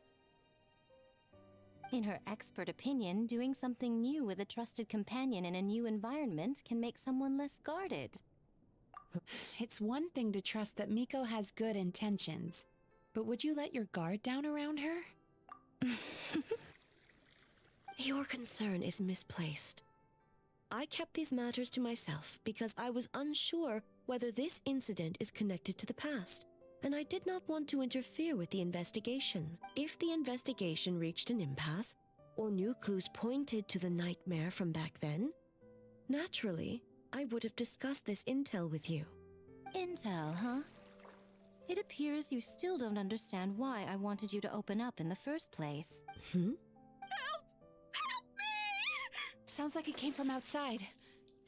M: In her expert opinion, doing something new with a trusted companion in a new environment can make someone less guarded.
I: It's one thing to trust that Miko has good intentions, but would you let your guard down around her?
L: Your concern is misplaced. I kept these matters to myself because I was unsure whether this incident is connected to the past, and I did not want to interfere with the investigation. If the investigation reached an impasse, or new clues pointed to the nightmare from back then, naturally, I would have discussed this intel with you.
M: Intel, huh? It appears you still don't understand why I wanted you to open up in the first place.
I: Sounds like it came from outside.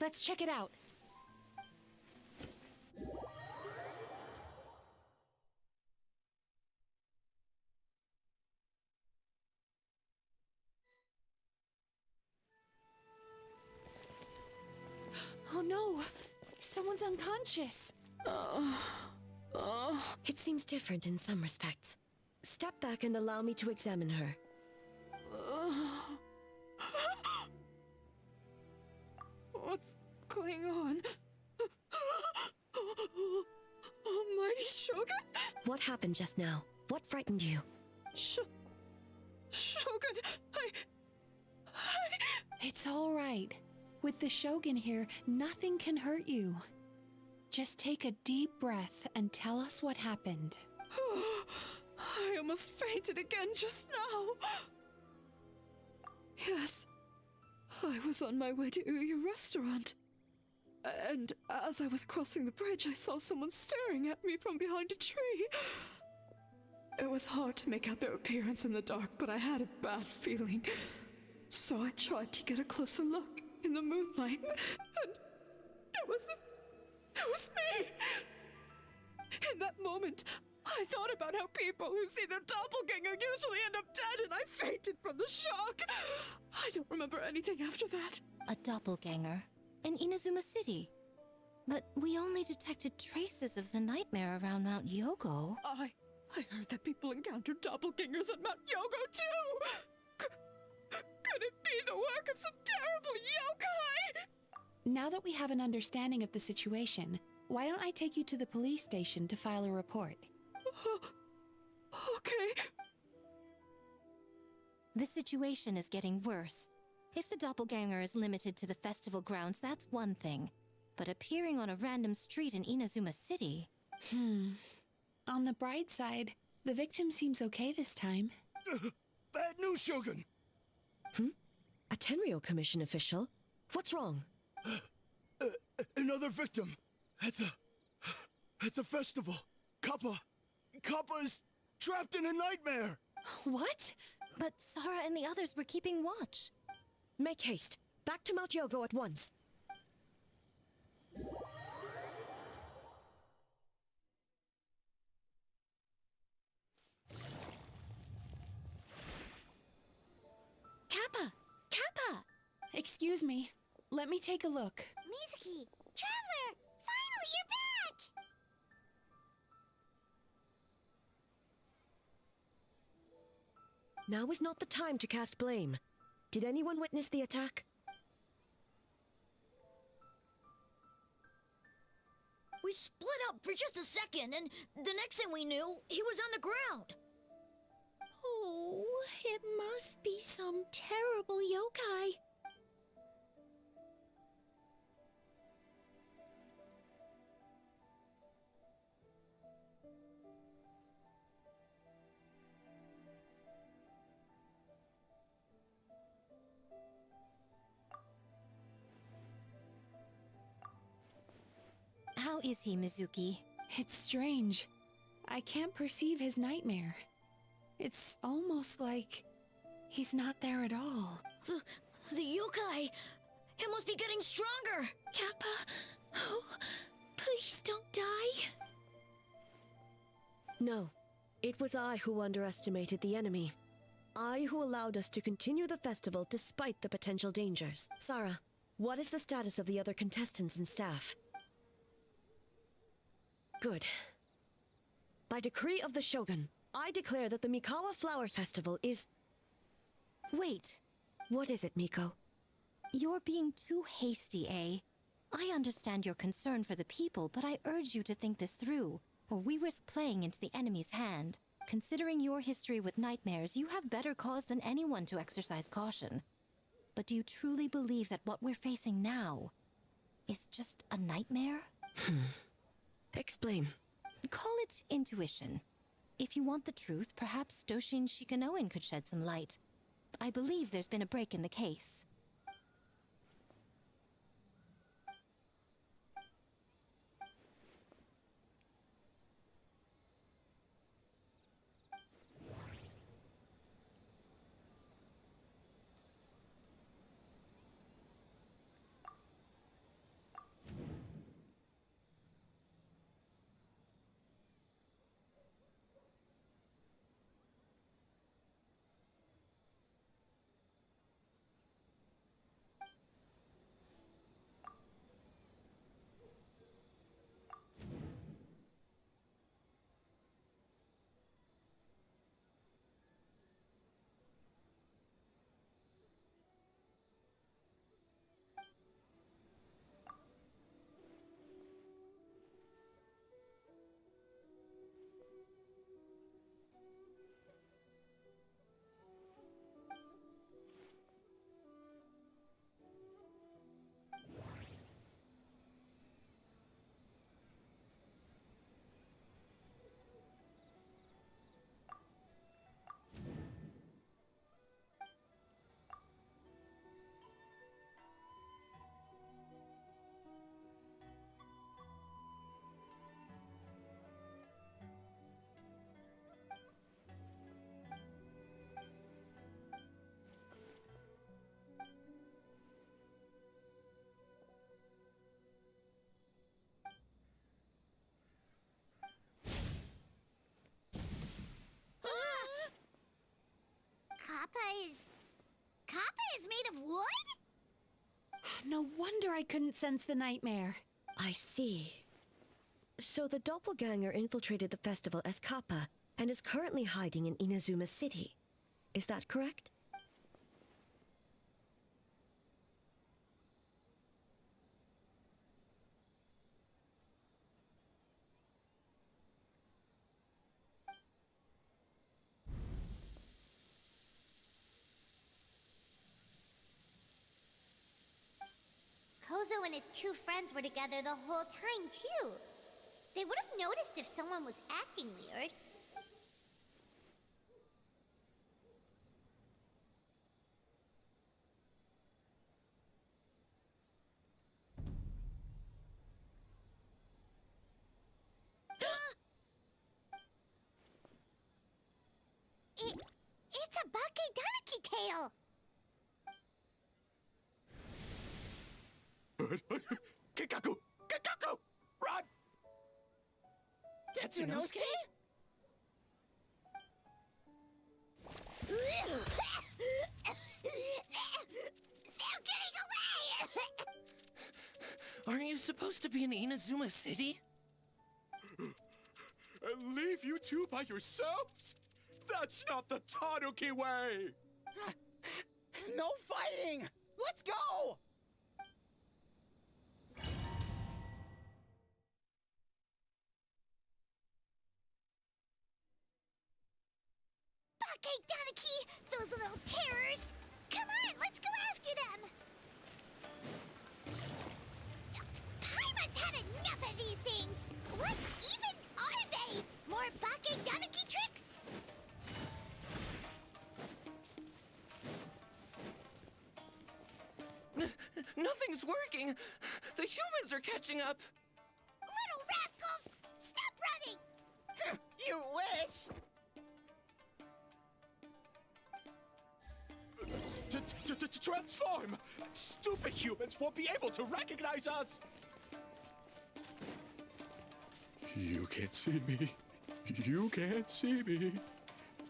I: Let's check it out. Oh no! Someone's unconscious!
L: It seems different in some respects. Step back and allow me to examine her.
J: What's going on? Almighty Shogun?
L: What happened just now? What frightened you?
J: Shogun,
I: It's all right. With the Shogun here, nothing can hurt you. Just take a deep breath and tell us what happened.
J: I almost fainted again just now. Yes, I was on my way to your restaurant. And as I was crossing the bridge, I saw someone staring at me from behind a tree. It was hard to make out their appearance in the dark, but I had a bad feeling. So I tried to get a closer look in the moonlight, and it was me! In that moment, I thought about how people who see their doppelganger usually end up dead, and I fainted from the shock. I don't remember anything after that.
M: A doppelganger? In Inazuma City? But we only detected traces of the nightmare around Mount Yogo.
J: I heard that people encountered doppelgangers at Mount Yogo too! Could it be the work of some terrible yokai?
I: Now that we have an understanding of the situation, why don't I take you to the police station to file a report?
J: Okay.
M: The situation is getting worse. If the doppelganger is limited to the festival grounds, that's one thing. But appearing on a random street in Inazuma City...
I: On the bright side, the victim seems okay this time.
B: Bad news, Shogun!
L: A Tenryo Commission official? What's wrong?
B: Another victim! At the festival! Kappa is trapped in a nightmare!
I: What?
M: But Sara and the others were keeping watch.
L: Make haste. Back to Mount Yogo at once.
I: Kappa! Kappa! Excuse me. Let me take a look.
A: Mizuki! Traveler! Finally, you're back!
L: Now is not the time to cast blame. Did anyone witness the attack?
G: We split up for just a second, and the next thing we knew, he was on the ground.
H: Oh, it must be some terrible yokai.
M: How is he, Mizuki?
I: It's strange. I can't perceive his nightmare. It's almost like he's not there at all.
G: The yokai! It must be getting stronger!
H: Kappa, oh, please don't die.
L: No. It was I who underestimated the enemy. I who allowed us to continue the festival despite the potential dangers. Sara, what is the status of the other contestants and staff? Good. By decree of the Shogun, I declare that the Mikawa Flower Festival is... Wait, what is it, Miko?
M: You're being too hasty, eh? I understand your concern for the people, but I urge you to think this through, or we risk playing into the enemy's hand. Considering your history with nightmares, you have better cause than anyone to exercise caution. But do you truly believe that what we're facing now is just a nightmare?
L: Explain.
M: Call it intuition. If you want the truth, perhaps Doshin Shikanoin could shed some light. I believe there's been a break in the case.
A: made of wood?
I: No wonder I couldn't sense the nightmare.
L: I see. So the doppelganger infiltrated the festival as Kappa and is currently hiding in Inazuma City. Is that correct?
A: Kozo and his two friends were together the whole time, too. They would have noticed if someone was acting weird. It's a Bakedaniki tail!
B: Kikaku! Kikaku! Run!
E: Tetsunosuke?
A: They're getting away!
C: Aren't you supposed to be in Inazuma City?
B: And leave you two by yourselves? That's not the Tanuki way!
E: No fighting! Let's go!
A: Bakedaniki! Those little terrors! Come on, let's go after them! Paimon's had enough of these things! What even are they? More Bakedaniki tricks?
C: Nothing's working! The humans are catching up!
A: Little rascals! Stop running!
E: You wish!
B: Transform! Stupid humans won't be able to recognize us! You can't see me. You can't see me.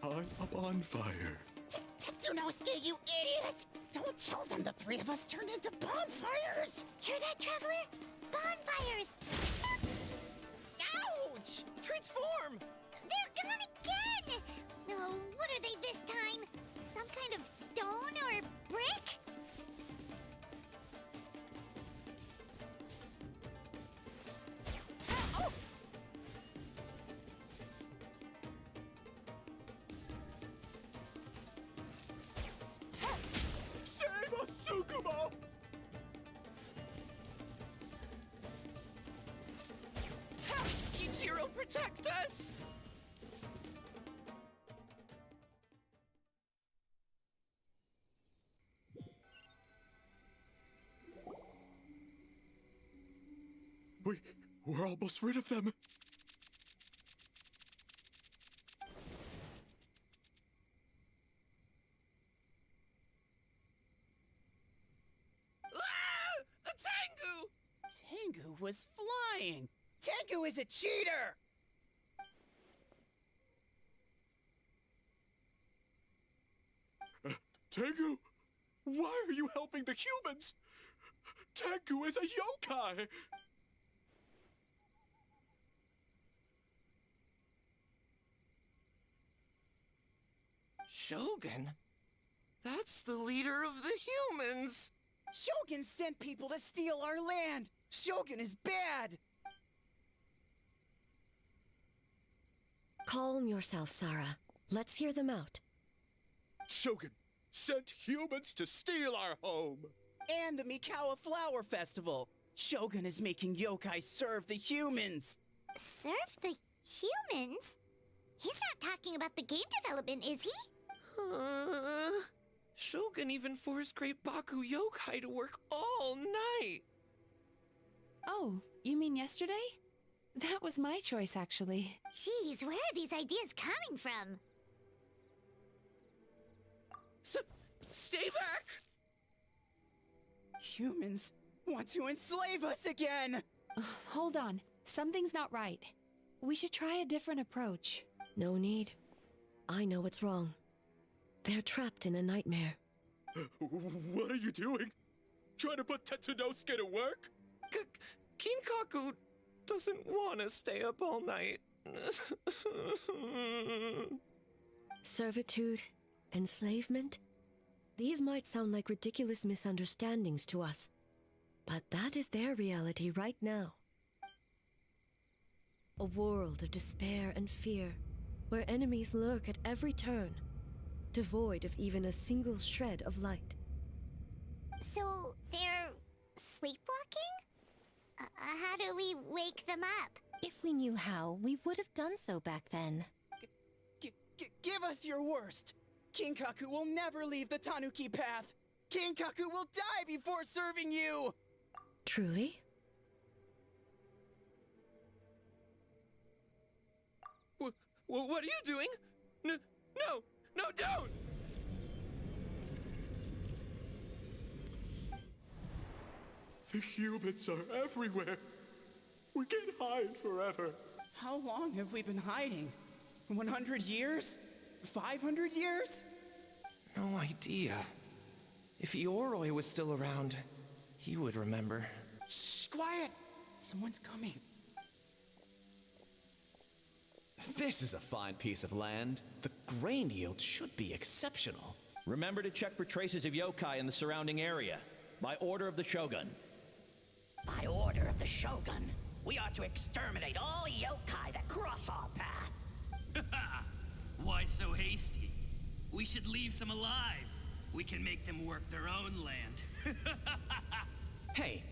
B: I'm up on fire.
E: Tetsunosuke, you idiot! Don't tell them the three of us turned into bonfires!
A: Hear that, Traveler? Bonfires!
E: Ouch! Transform!
A: They're gone again! Oh, what are they this time? Some kind of stone or brick? Oh!
B: Save us, Tsukumo!
C: Kichiro, protect us!
B: We're almost rid of them.
C: Ah! A Tengu!
E: Tengu was flying! Tengu is a cheater!
B: Tengu, why are you helping the humans? Tengu is a yokai!
C: Shogun? That's the leader of the humans!
E: Shogun sent people to steal our land! Shogun is bad!
L: Calm yourself, Sarah. Let's hear them out.
B: Shogun sent humans to steal our home!
E: And the Mikawa Flower Festival! Shogun is making yokai serve the humans!
A: Serve the humans? He's not talking about the game development, is he?
C: Shogun even forced Great Baku Yokai to work all night!
I: Oh, you mean yesterday? That was my choice, actually.
A: Jeez, where are these ideas coming from?
C: Stay back!
E: Humans want to enslave us again!
I: Hold on. Something's not right. We should try a different approach.
L: No need. I know what's wrong. They're trapped in a nightmare.
B: What are you doing? Trying to put Tetsunosuke to work?
E: Kinkaku doesn't want to stay up all night.
L: Servitude, enslavement? These might sound like ridiculous misunderstandings to us, but that is their reality right now. A world of despair and fear, where enemies lurk at every turn, devoid of even a single shred of light.
A: So they're sleepwalking? How do we wake them up?
M: If we knew how, we would have done so back then.
E: Give us your worst! Kinkaku will never leave the Tanuki path! Kinkaku will die before serving you!
L: Truly?
E: What are you doing? No, don't!
B: The humans are everywhere. We can't hide forever.
E: How long have we been hiding? 100 years? 500 years?
P: No idea. If Yoroi was still around, he would remember.
E: Shh, quiet! Someone's coming.
Q: This is a fine piece of land. The grain yield should be exceptional.
R: Remember to check for traces of yokai in the surrounding area. By order of the Shogun.
S: By order of the Shogun, we are to exterminate all yokai that cross our path.
T: Why so hasty? We should leave some alive. We can make them work their own land.
Q: Hey,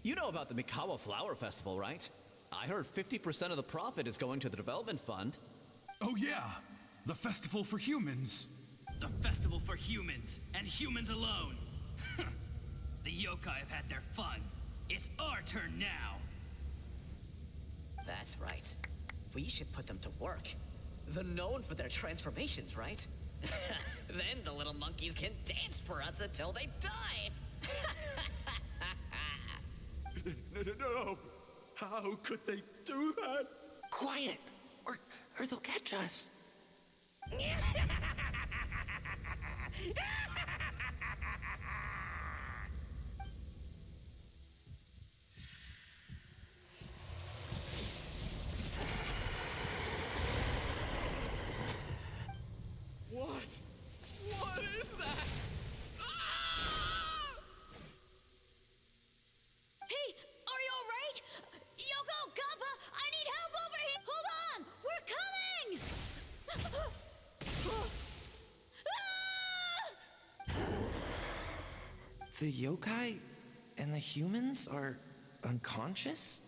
Q: you know about the Mikawa Flower Festival, right? I heard 50% of the profit is going to the development fund.
T: Oh yeah, the festival for humans. The festival for humans, and humans alone. The yokai have had their fun. It's our turn now.
Q: That's right. We should put them to work. They're known for their transformations, right? Then the little monkeys can dance for us until they die!
B: No! How could they do that?
P: Quiet, or they'll catch us.
E: What is that?
G: Hey, are you alright? Yoko, Kappa, I need help over here! Hold on! We're coming!
P: The yokai and the humans are unconscious?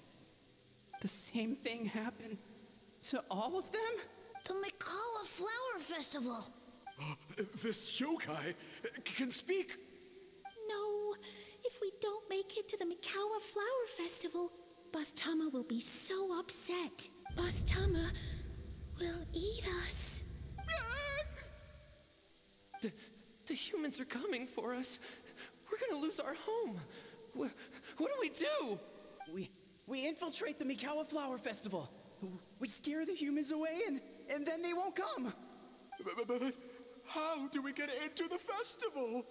E: The same thing happened to all of them?
G: The Mikawa Flower Festival!
B: This yokai can speak!
H: No, if we don't make it to the Mikawa Flower Festival, Boss Tama will be so upset. Boss Tama will eat us.
P: The humans are coming for us. We're gonna lose our home. What do we do?
E: We infiltrate the Mikawa Flower Festival. We scare the humans away and then they won't come.
B: But how do we get into the festival?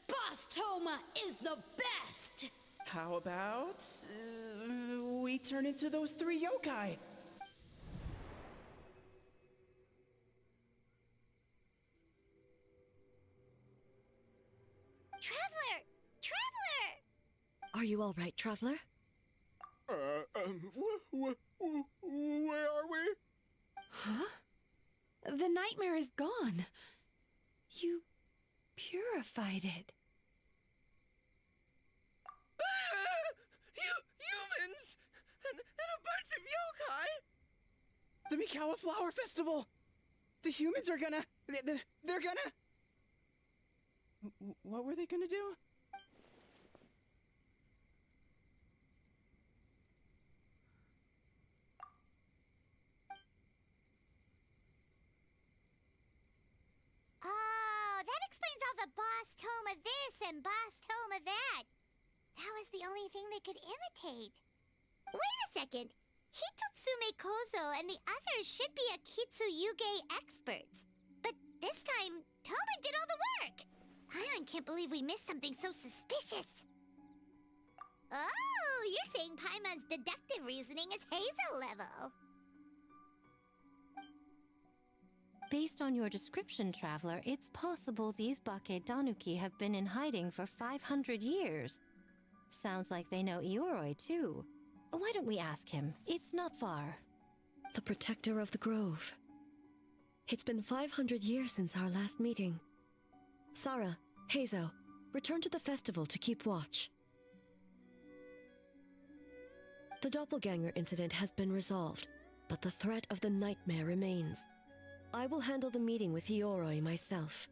G: Boss Toma is the best!
E: How about we turn into those 3 yokai?
A: Traveler! Traveler!
L: Are you all right, Traveler?
B: Where are we?
I: Huh? The nightmare is gone. You purified it.
E: Humans! And a bunch of yokai! The Mikawa Flower Festival! The humans are gonna... They're gonna... What were they gonna do?
A: Oh, that explains all the Boss Toma this and Boss Toma that. That was the only thing they could imitate. Wait a second. Hitotsume Kozo and the others should be Akitsu Yuge experts. But this time, Toma did all the work. can't believe we missed something so suspicious. Oh, you're saying Paimon's deductive reasoning is Hazel level.
M: Based on your description, Traveler, it's possible these Bake Danuki have been in hiding for 500 years. Sounds like they know Ioroi, too. Why don't we ask him? It's not far.
L: The protector of the grove. It's been 500 years since our last meeting. Sarah, Hazel, return to the festival to keep watch. The doppelganger incident has been resolved, but the threat of the nightmare remains. I will handle the meeting with Ioroi myself.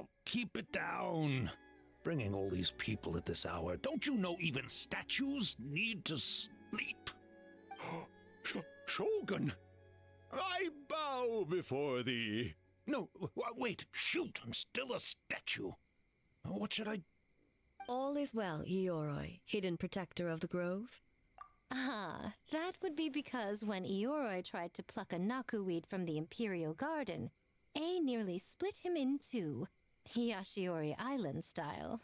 U: Oh, keep it down. Bringing all these people at this hour. Don't you know even statues need to sleep? Shogun, I bow before thee. No, wait, shoot, I'm still a statue. What should I...
L: All is well, Ioroi, hidden protector of the grove.
M: Ah, that would be because when Ioroi tried to pluck a Nakuweed from the Imperial Garden, A nearly split him in two, Yashiori Island style.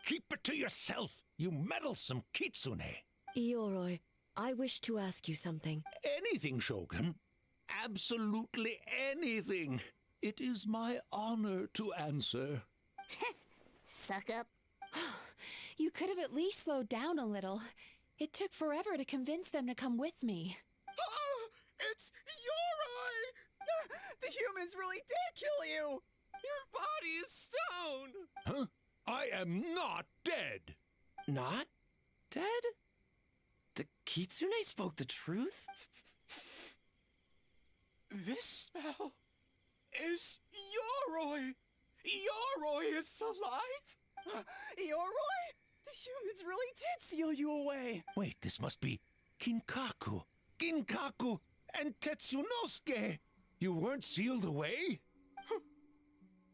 U: Keep it to yourself, you meddlesome kitsune.
L: Ioroi, I wish to ask you something.
U: Anything, Shogun. Absolutely anything. It is my honor to answer.
A: Suck up.
I: You could have at least slowed down a little. It took forever to convince them to come with me.
E: Oh, it's Ioroi! The humans really did kill you!
P: Your body is stone!
U: Huh? I am not dead!
D: Not dead? The kitsune spoke the truth?
B: This smell is Ioroi! Ioroi is alive!
E: Ioroi? The humans really did seal you away!
U: Wait, this must be Ginkaku, and Tetsunosuke! You weren't sealed away?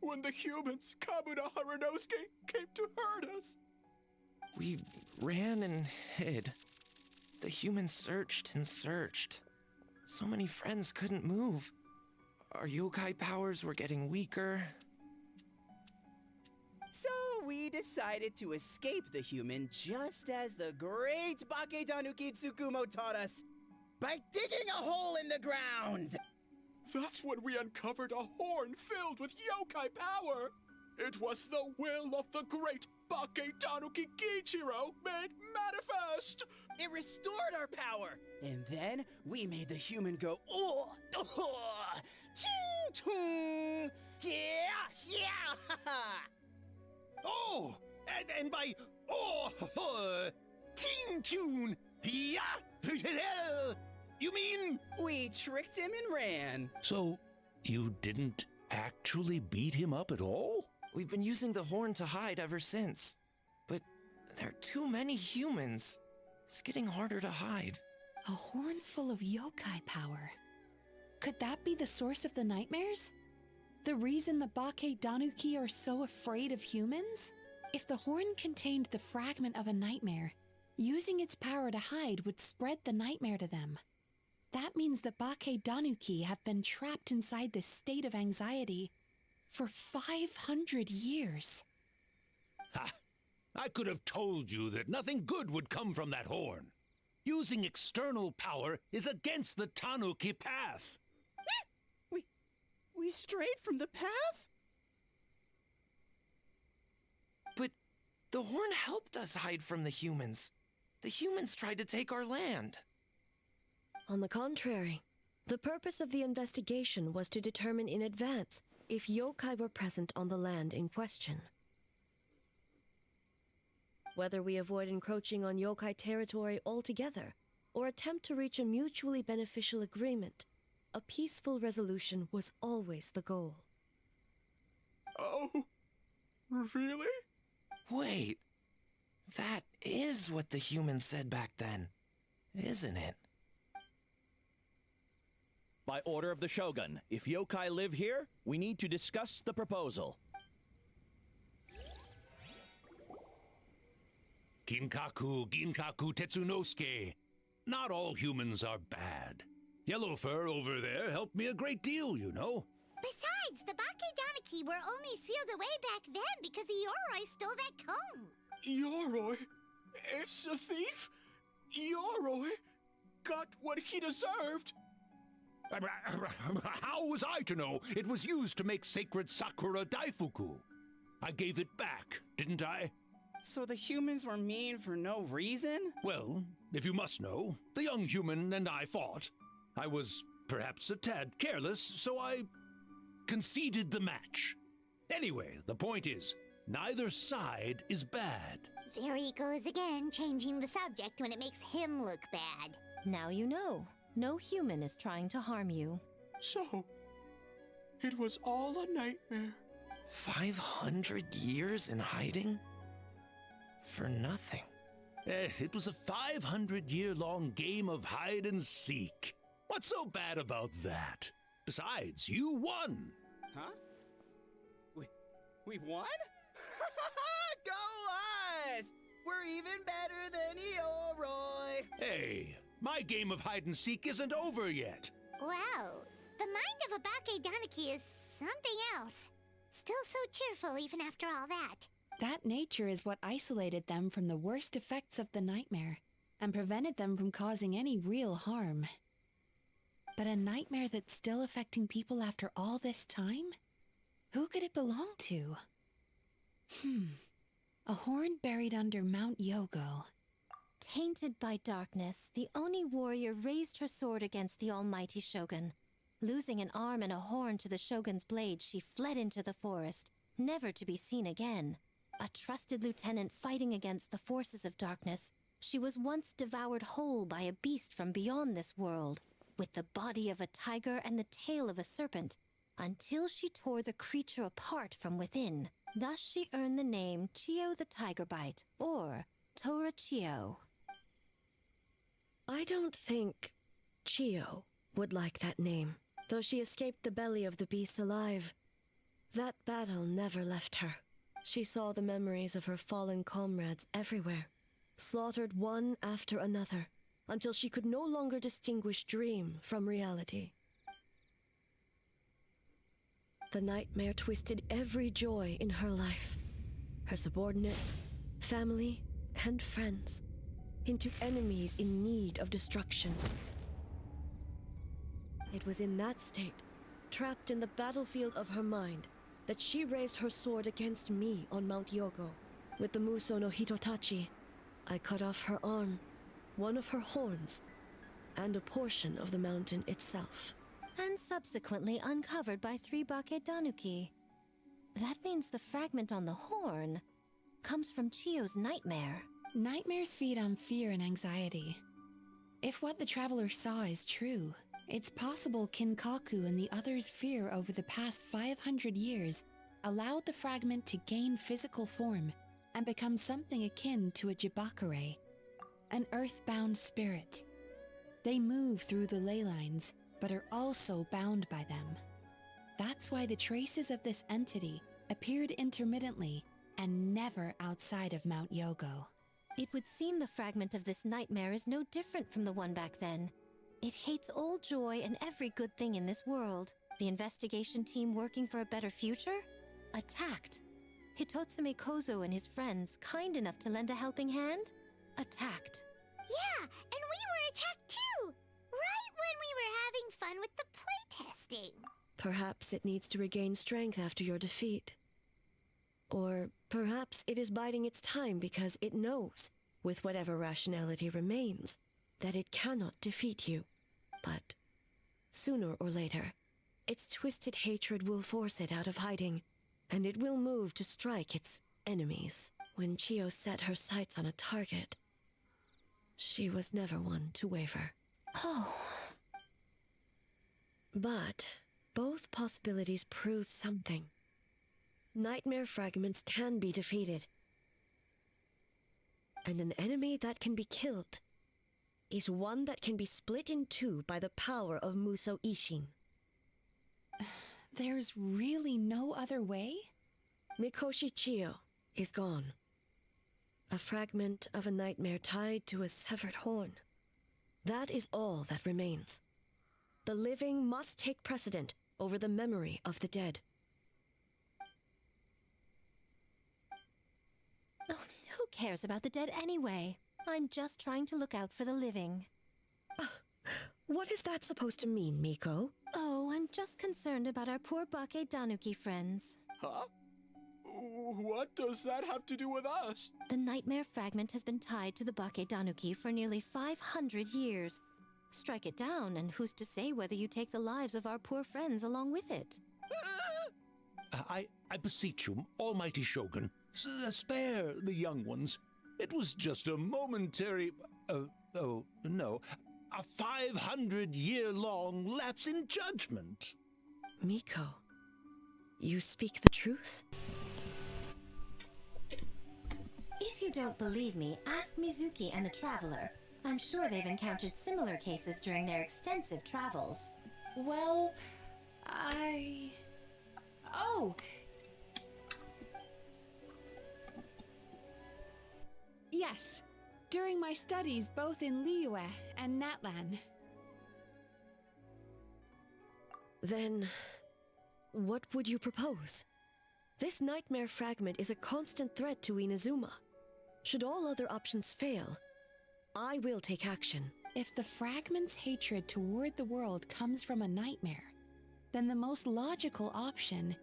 B: When the humans, Kabuna Harunosuke, came to hurt us.
D: We ran and hid. The humans searched and searched. So many friends couldn't move. Our yokai powers were getting weaker.
E: So we decided to escape the human just as the great Bake Tanuki Tsukumo taught us, by digging a hole in the ground!
B: That's when we uncovered a horn filled with yokai power. It was the will of the great Bake Tanuki Kichiro made manifest.
E: It restored our power, and then we made the human go, oh, ching, chung, yeah,
U: Oh, and by, ting tune, yeah, you mean?
E: We tricked him and ran.
U: So, you didn't actually beat him up at all?
D: We've been using the horn to hide ever since. But there are too many humans. It's getting harder to hide.
I: A horn full of yokai power. Could that be the source of the nightmares? The reason the Bake Danuki are so afraid of humans? If the horn contained the fragment of a nightmare, using its power to hide would spread the nightmare to them. That means the Bake Danuki have been trapped inside this state of anxiety for 500 years.
U: Ha! I could have told you that nothing good would come from that horn. Using external power is against the Tanuki path.
E: We strayed from the path?
D: But the horn helped us hide from the humans. The humans tried to take our land.
L: On the contrary, the purpose of the investigation was to determine in advance if yokai were present on the land in question. Whether we avoid encroaching on yokai territory altogether, or attempt to reach a mutually beneficial agreement, a peaceful resolution was always the goal.
B: Oh, really?
D: Wait, that is what the humans said back then, isn't it?
R: By order of the Shogun, if yokai live here, we need to discuss the proposal.
U: Ginkaku Tetsunosuke. Not all humans are bad. Yellowfur over there helped me a great deal, you know.
A: Besides, the Bakedaniki were only sealed away back then because Yoroi stole that comb.
B: Yoroi? It's a thief? Yoroi got what he deserved.
U: How was I to know it was used to make sacred Sakura Daifuku? I gave it back, didn't I?
E: So the humans were mean for no reason?
U: Well, if you must know, the young human and I fought. I was perhaps a tad careless, so I conceded the match. Anyway, the point is, neither side is bad.
A: There he goes again, changing the subject when it makes him look bad.
M: Now you know. No human is trying to harm you.
B: So, it was all a nightmare.
D: 500 years in hiding? For nothing.
U: It was a 500-year-long game of hide and seek. What's so bad about that? Besides, you won.
E: Huh? We won? Go us! We're even better than Yoroi!
U: Hey, my game of hide and seek isn't over yet.
A: Wow, the mind of a Bakedaniki is something else. Still so cheerful even after all that.
I: That nature is what isolated them from the worst effects of the nightmare and prevented them from causing any real harm. But a nightmare that's still affecting people after all this time? Who could it belong to? A horn buried under Mount Yogo.
M: Tainted by darkness, the Oni warrior raised her sword against the almighty Shogun. Losing an arm and a horn to the Shogun's blade, she fled into the forest, never to be seen again. A trusted lieutenant fighting against the forces of darkness, she was once devoured whole by a beast from beyond this world, with the body of a tiger and the tail of a serpent, until she tore the creature apart from within. Thus she earned the name Chiyo the Tigerbite, or Tora Chiyo.
L: I don't think Chiyo would like that name, though she escaped the belly of the beast alive. That battle never left her. She saw the memories of her fallen comrades everywhere, slaughtered one after another, until she could no longer distinguish dream from reality. The nightmare twisted every joy in her life, her subordinates, family, and friends, into enemies in need of destruction. It was in that state, trapped in the battlefield of her mind, that she raised her sword against me on Mount Yogo. With the Muso no Hitotachi, I cut off her arm, one of her horns, and a portion of the mountain itself.
M: And subsequently uncovered by 3 Bakedanuki. That means the fragment on the horn comes from Chiyo's nightmare.
I: Nightmares feed on fear and anxiety. If what the traveler saw is true, it's possible Kinkaku and the others' fear over the past 500 years allowed the fragment to gain physical form and become something akin to a Jibakure, an earthbound spirit. They move through the ley lines, but are also bound by them. That's why the traces of this entity appeared intermittently and never outside of Mount Yogo.
M: It would seem the fragment of this nightmare is no different from the one back then. It hates all joy and every good thing in this world. The investigation team working for a better future? Attacked. Hitotsume Kozo and his friends, kind enough to lend a helping hand? Attacked.
A: Yeah, and we were attacked too! Right when we were having fun with the playtesting.
L: Perhaps it needs to regain strength after your defeat. Or perhaps it is biding its time because it knows, with whatever rationality remains, that it cannot defeat you. But sooner or later, its twisted hatred will force it out of hiding, and it will move to strike its enemies. When Chiyo set her sights on a target, she was never one to waver.
M: Oh.
L: But both possibilities prove something. Nightmare fragments can be defeated, and an enemy that can be killed is one that can be split in two by the power of Muso Ishin.
I: There's really no other way?
L: Mikoshi Chiyo is gone. A fragment of a nightmare tied to a severed horn. That is all that remains. The living must take precedent over the memory of the dead.
M: Oh, who cares about the dead anyway? I'm just trying to look out for the living.
L: What is that supposed to mean, Miko?
M: Oh, I'm just concerned about our poor Bake Danuki friends.
B: Huh? What does that have to do with us?
M: The nightmare fragment has been tied to the Bake Danuki for nearly 500 years. Strike it down, and who's to say whether you take the lives of our poor friends along with it?
U: I beseech you, Almighty Shogun, spare the young ones. It was just a momentary... oh, no. A 500-year-long lapse in judgment.
L: Miko, you speak the truth?
M: If you don't believe me, ask Mizuki and the Traveler. I'm sure they've encountered similar cases during their extensive travels.
I: Well, Oh! Yes, during my studies both in Liyue and Natlan.
L: Then, what would you propose? This nightmare fragment is a constant threat to Inazuma. Should all other options fail, I will take action.
I: If the fragment's hatred toward the world comes from a nightmare, then the most logical option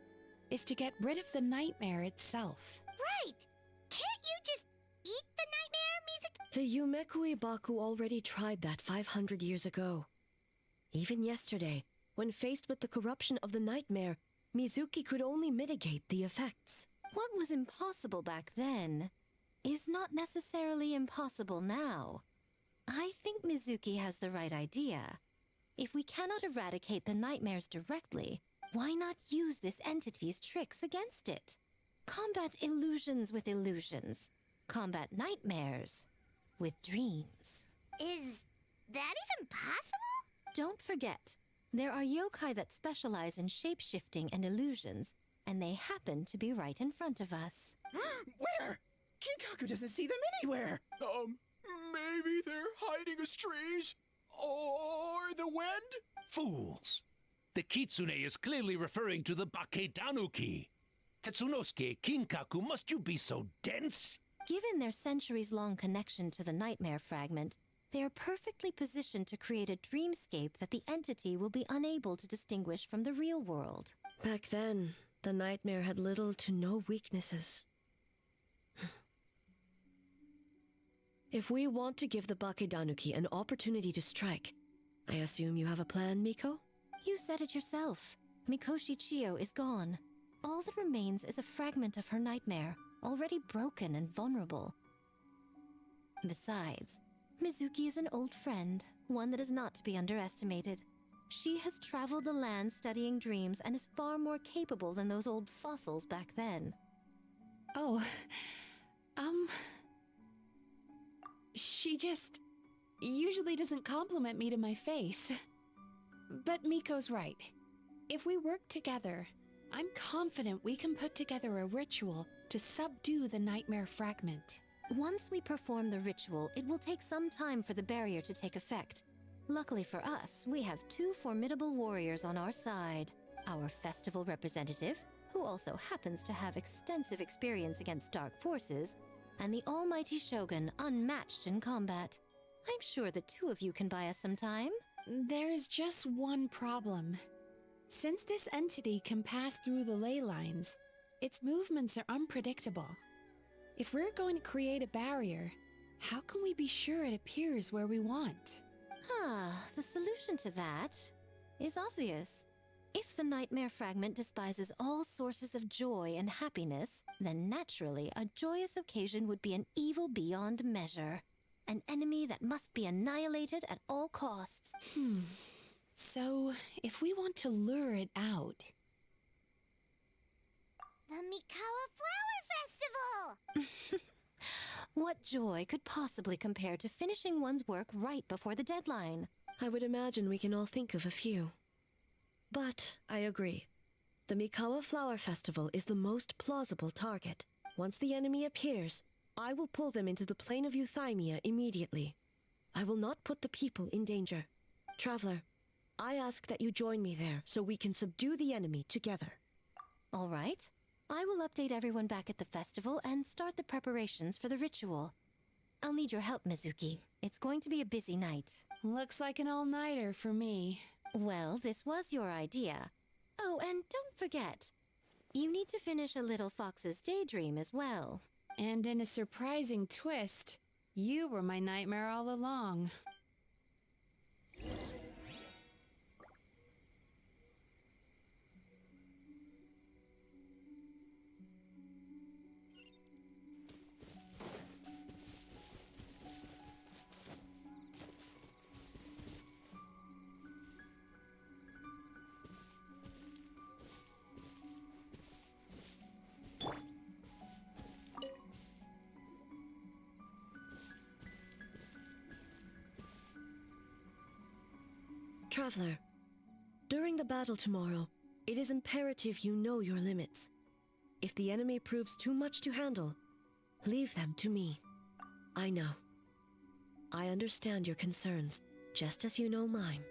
I: is to get rid of the nightmare itself.
A: Right! Can't you just eat the nightmare, Mizuki?
L: The Yumekui Baku already tried that 500 years ago. Even yesterday, when faced with the corruption of the nightmare, Mizuki could only mitigate the effects.
M: What was impossible back then is not necessarily impossible now. I think Mizuki has the right idea. If we cannot eradicate the nightmares directly, why not use this entity's tricks against it? Combat illusions with illusions. Combat nightmares with dreams.
A: Is that even possible?
M: Don't forget, there are yokai that specialize in shape-shifting and illusions, and they happen to be right in front of us.
E: Where? Kinkaku doesn't see them anywhere!
B: Maybe they're hiding as trees? Or the wind?
U: Fools! The Kitsune is clearly referring to the Bake Danuki. Tetsunosuke, Kinkaku, must you be so dense?
M: Given their centuries-long connection to the nightmare fragment, they are perfectly positioned to create a dreamscape that the entity will be unable to distinguish from the real world.
L: Back then, the nightmare had little to no weaknesses. If we want to give the Bake Danuki an opportunity to strike, I assume you have a plan, Miko?
M: You said it yourself. Mikoshi Chiyo is gone. All that remains is a fragment of her nightmare, already broken and vulnerable. Besides, Mizuki is an old friend, one that is not to be underestimated. She has traveled the land studying dreams and is far more capable than those old fossils back then.
I: Oh, she just usually doesn't compliment me to my face. But Miko's right. If we work together, I'm confident we can put together a ritual to subdue the nightmare fragment.
M: Once we perform the ritual, it will take some time for the barrier to take effect. Luckily for us, we have two formidable warriors on our side. Our festival representative, who also happens to have extensive experience against dark forces, and the almighty Shogun, unmatched in combat. I'm sure the two of you can buy us some time.
I: There's just one problem. Since this entity can pass through the ley lines, its movements are unpredictable. If we're going to create a barrier, how can we be sure it appears where we want?
M: The solution to that is obvious. If the nightmare fragment despises all sources of joy and happiness, then naturally a joyous occasion would be an evil beyond measure. An enemy that must be annihilated at all costs.
I: So, if we want to lure it out...
A: The Mikawa Flower Festival!
M: What joy could possibly compare to finishing one's work right before the deadline?
L: I would imagine we can all think of a few. But I agree. The Mikawa Flower Festival is the most plausible target. Once the enemy appears, I will pull them into the plain of Euthymia immediately. I will not put the people in danger. Traveler, I ask that you join me there so we can subdue the enemy together.
M: All right. I will update everyone back at the festival and start the preparations for the ritual. I'll need your help, Mizuki. It's going to be a busy night.
I: Looks like an all-nighter for me.
M: Well, this was your idea. Oh, and don't forget, you need to finish a little fox's daydream as well.
I: And in a surprising twist, you were my nightmare all along.
L: Traveler, during the battle tomorrow, it is imperative you know your limits. If the enemy proves too much to handle, leave them to me. I know. I understand your concerns, just as you know mine.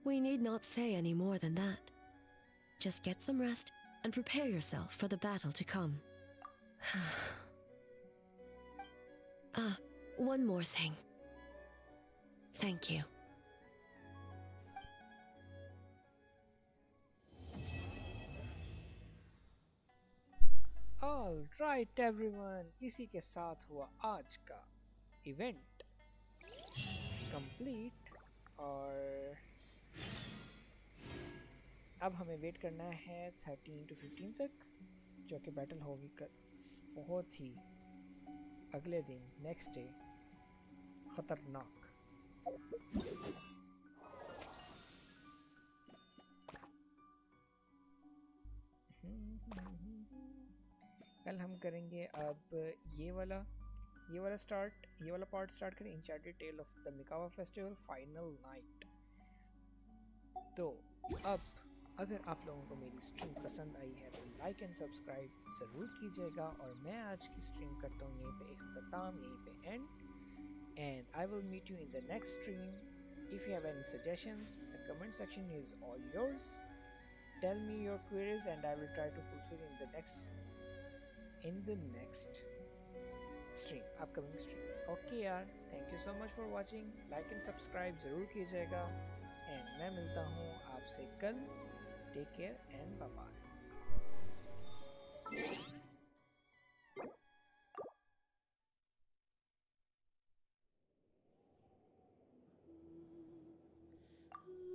L: We need not say any more than that. Just get some rest and prepare yourself for the battle to come. One more thing. Thank you.
F: All right, everyone. इसी के साथ हुआ आज का event complete और अब हमें wait करना है 13 to 15 तक जो कि बैटल होगी बहुत ही अगले दिन नेक्स्ट डे खतरनाक। कल हम करेंगे अब ये वाला पार्ट स्टार्ट करें enchanted tale of the Mikawa festival final night. तो अब अगर आप लोगों को मेरी स्ट्रीम पसंद आई है तो लाइक एंड सब्सक्राइब ज़रूर कीजिएगा और मैं आज की स्ट्रीम करता हूँ यहीं पे इख्तिताम, यहीं पे end, and I will meet you in the next stream. If you have any suggestions the comment section is all yours. Tell me your queries and I will try to fulfil in the next stream, upcoming stream। Okay यार, thank you so much for watching. Like and subscribe ज़रूर कीजिएगा and मैं मिलता हूँ आपसे कल। Take care and bye bye.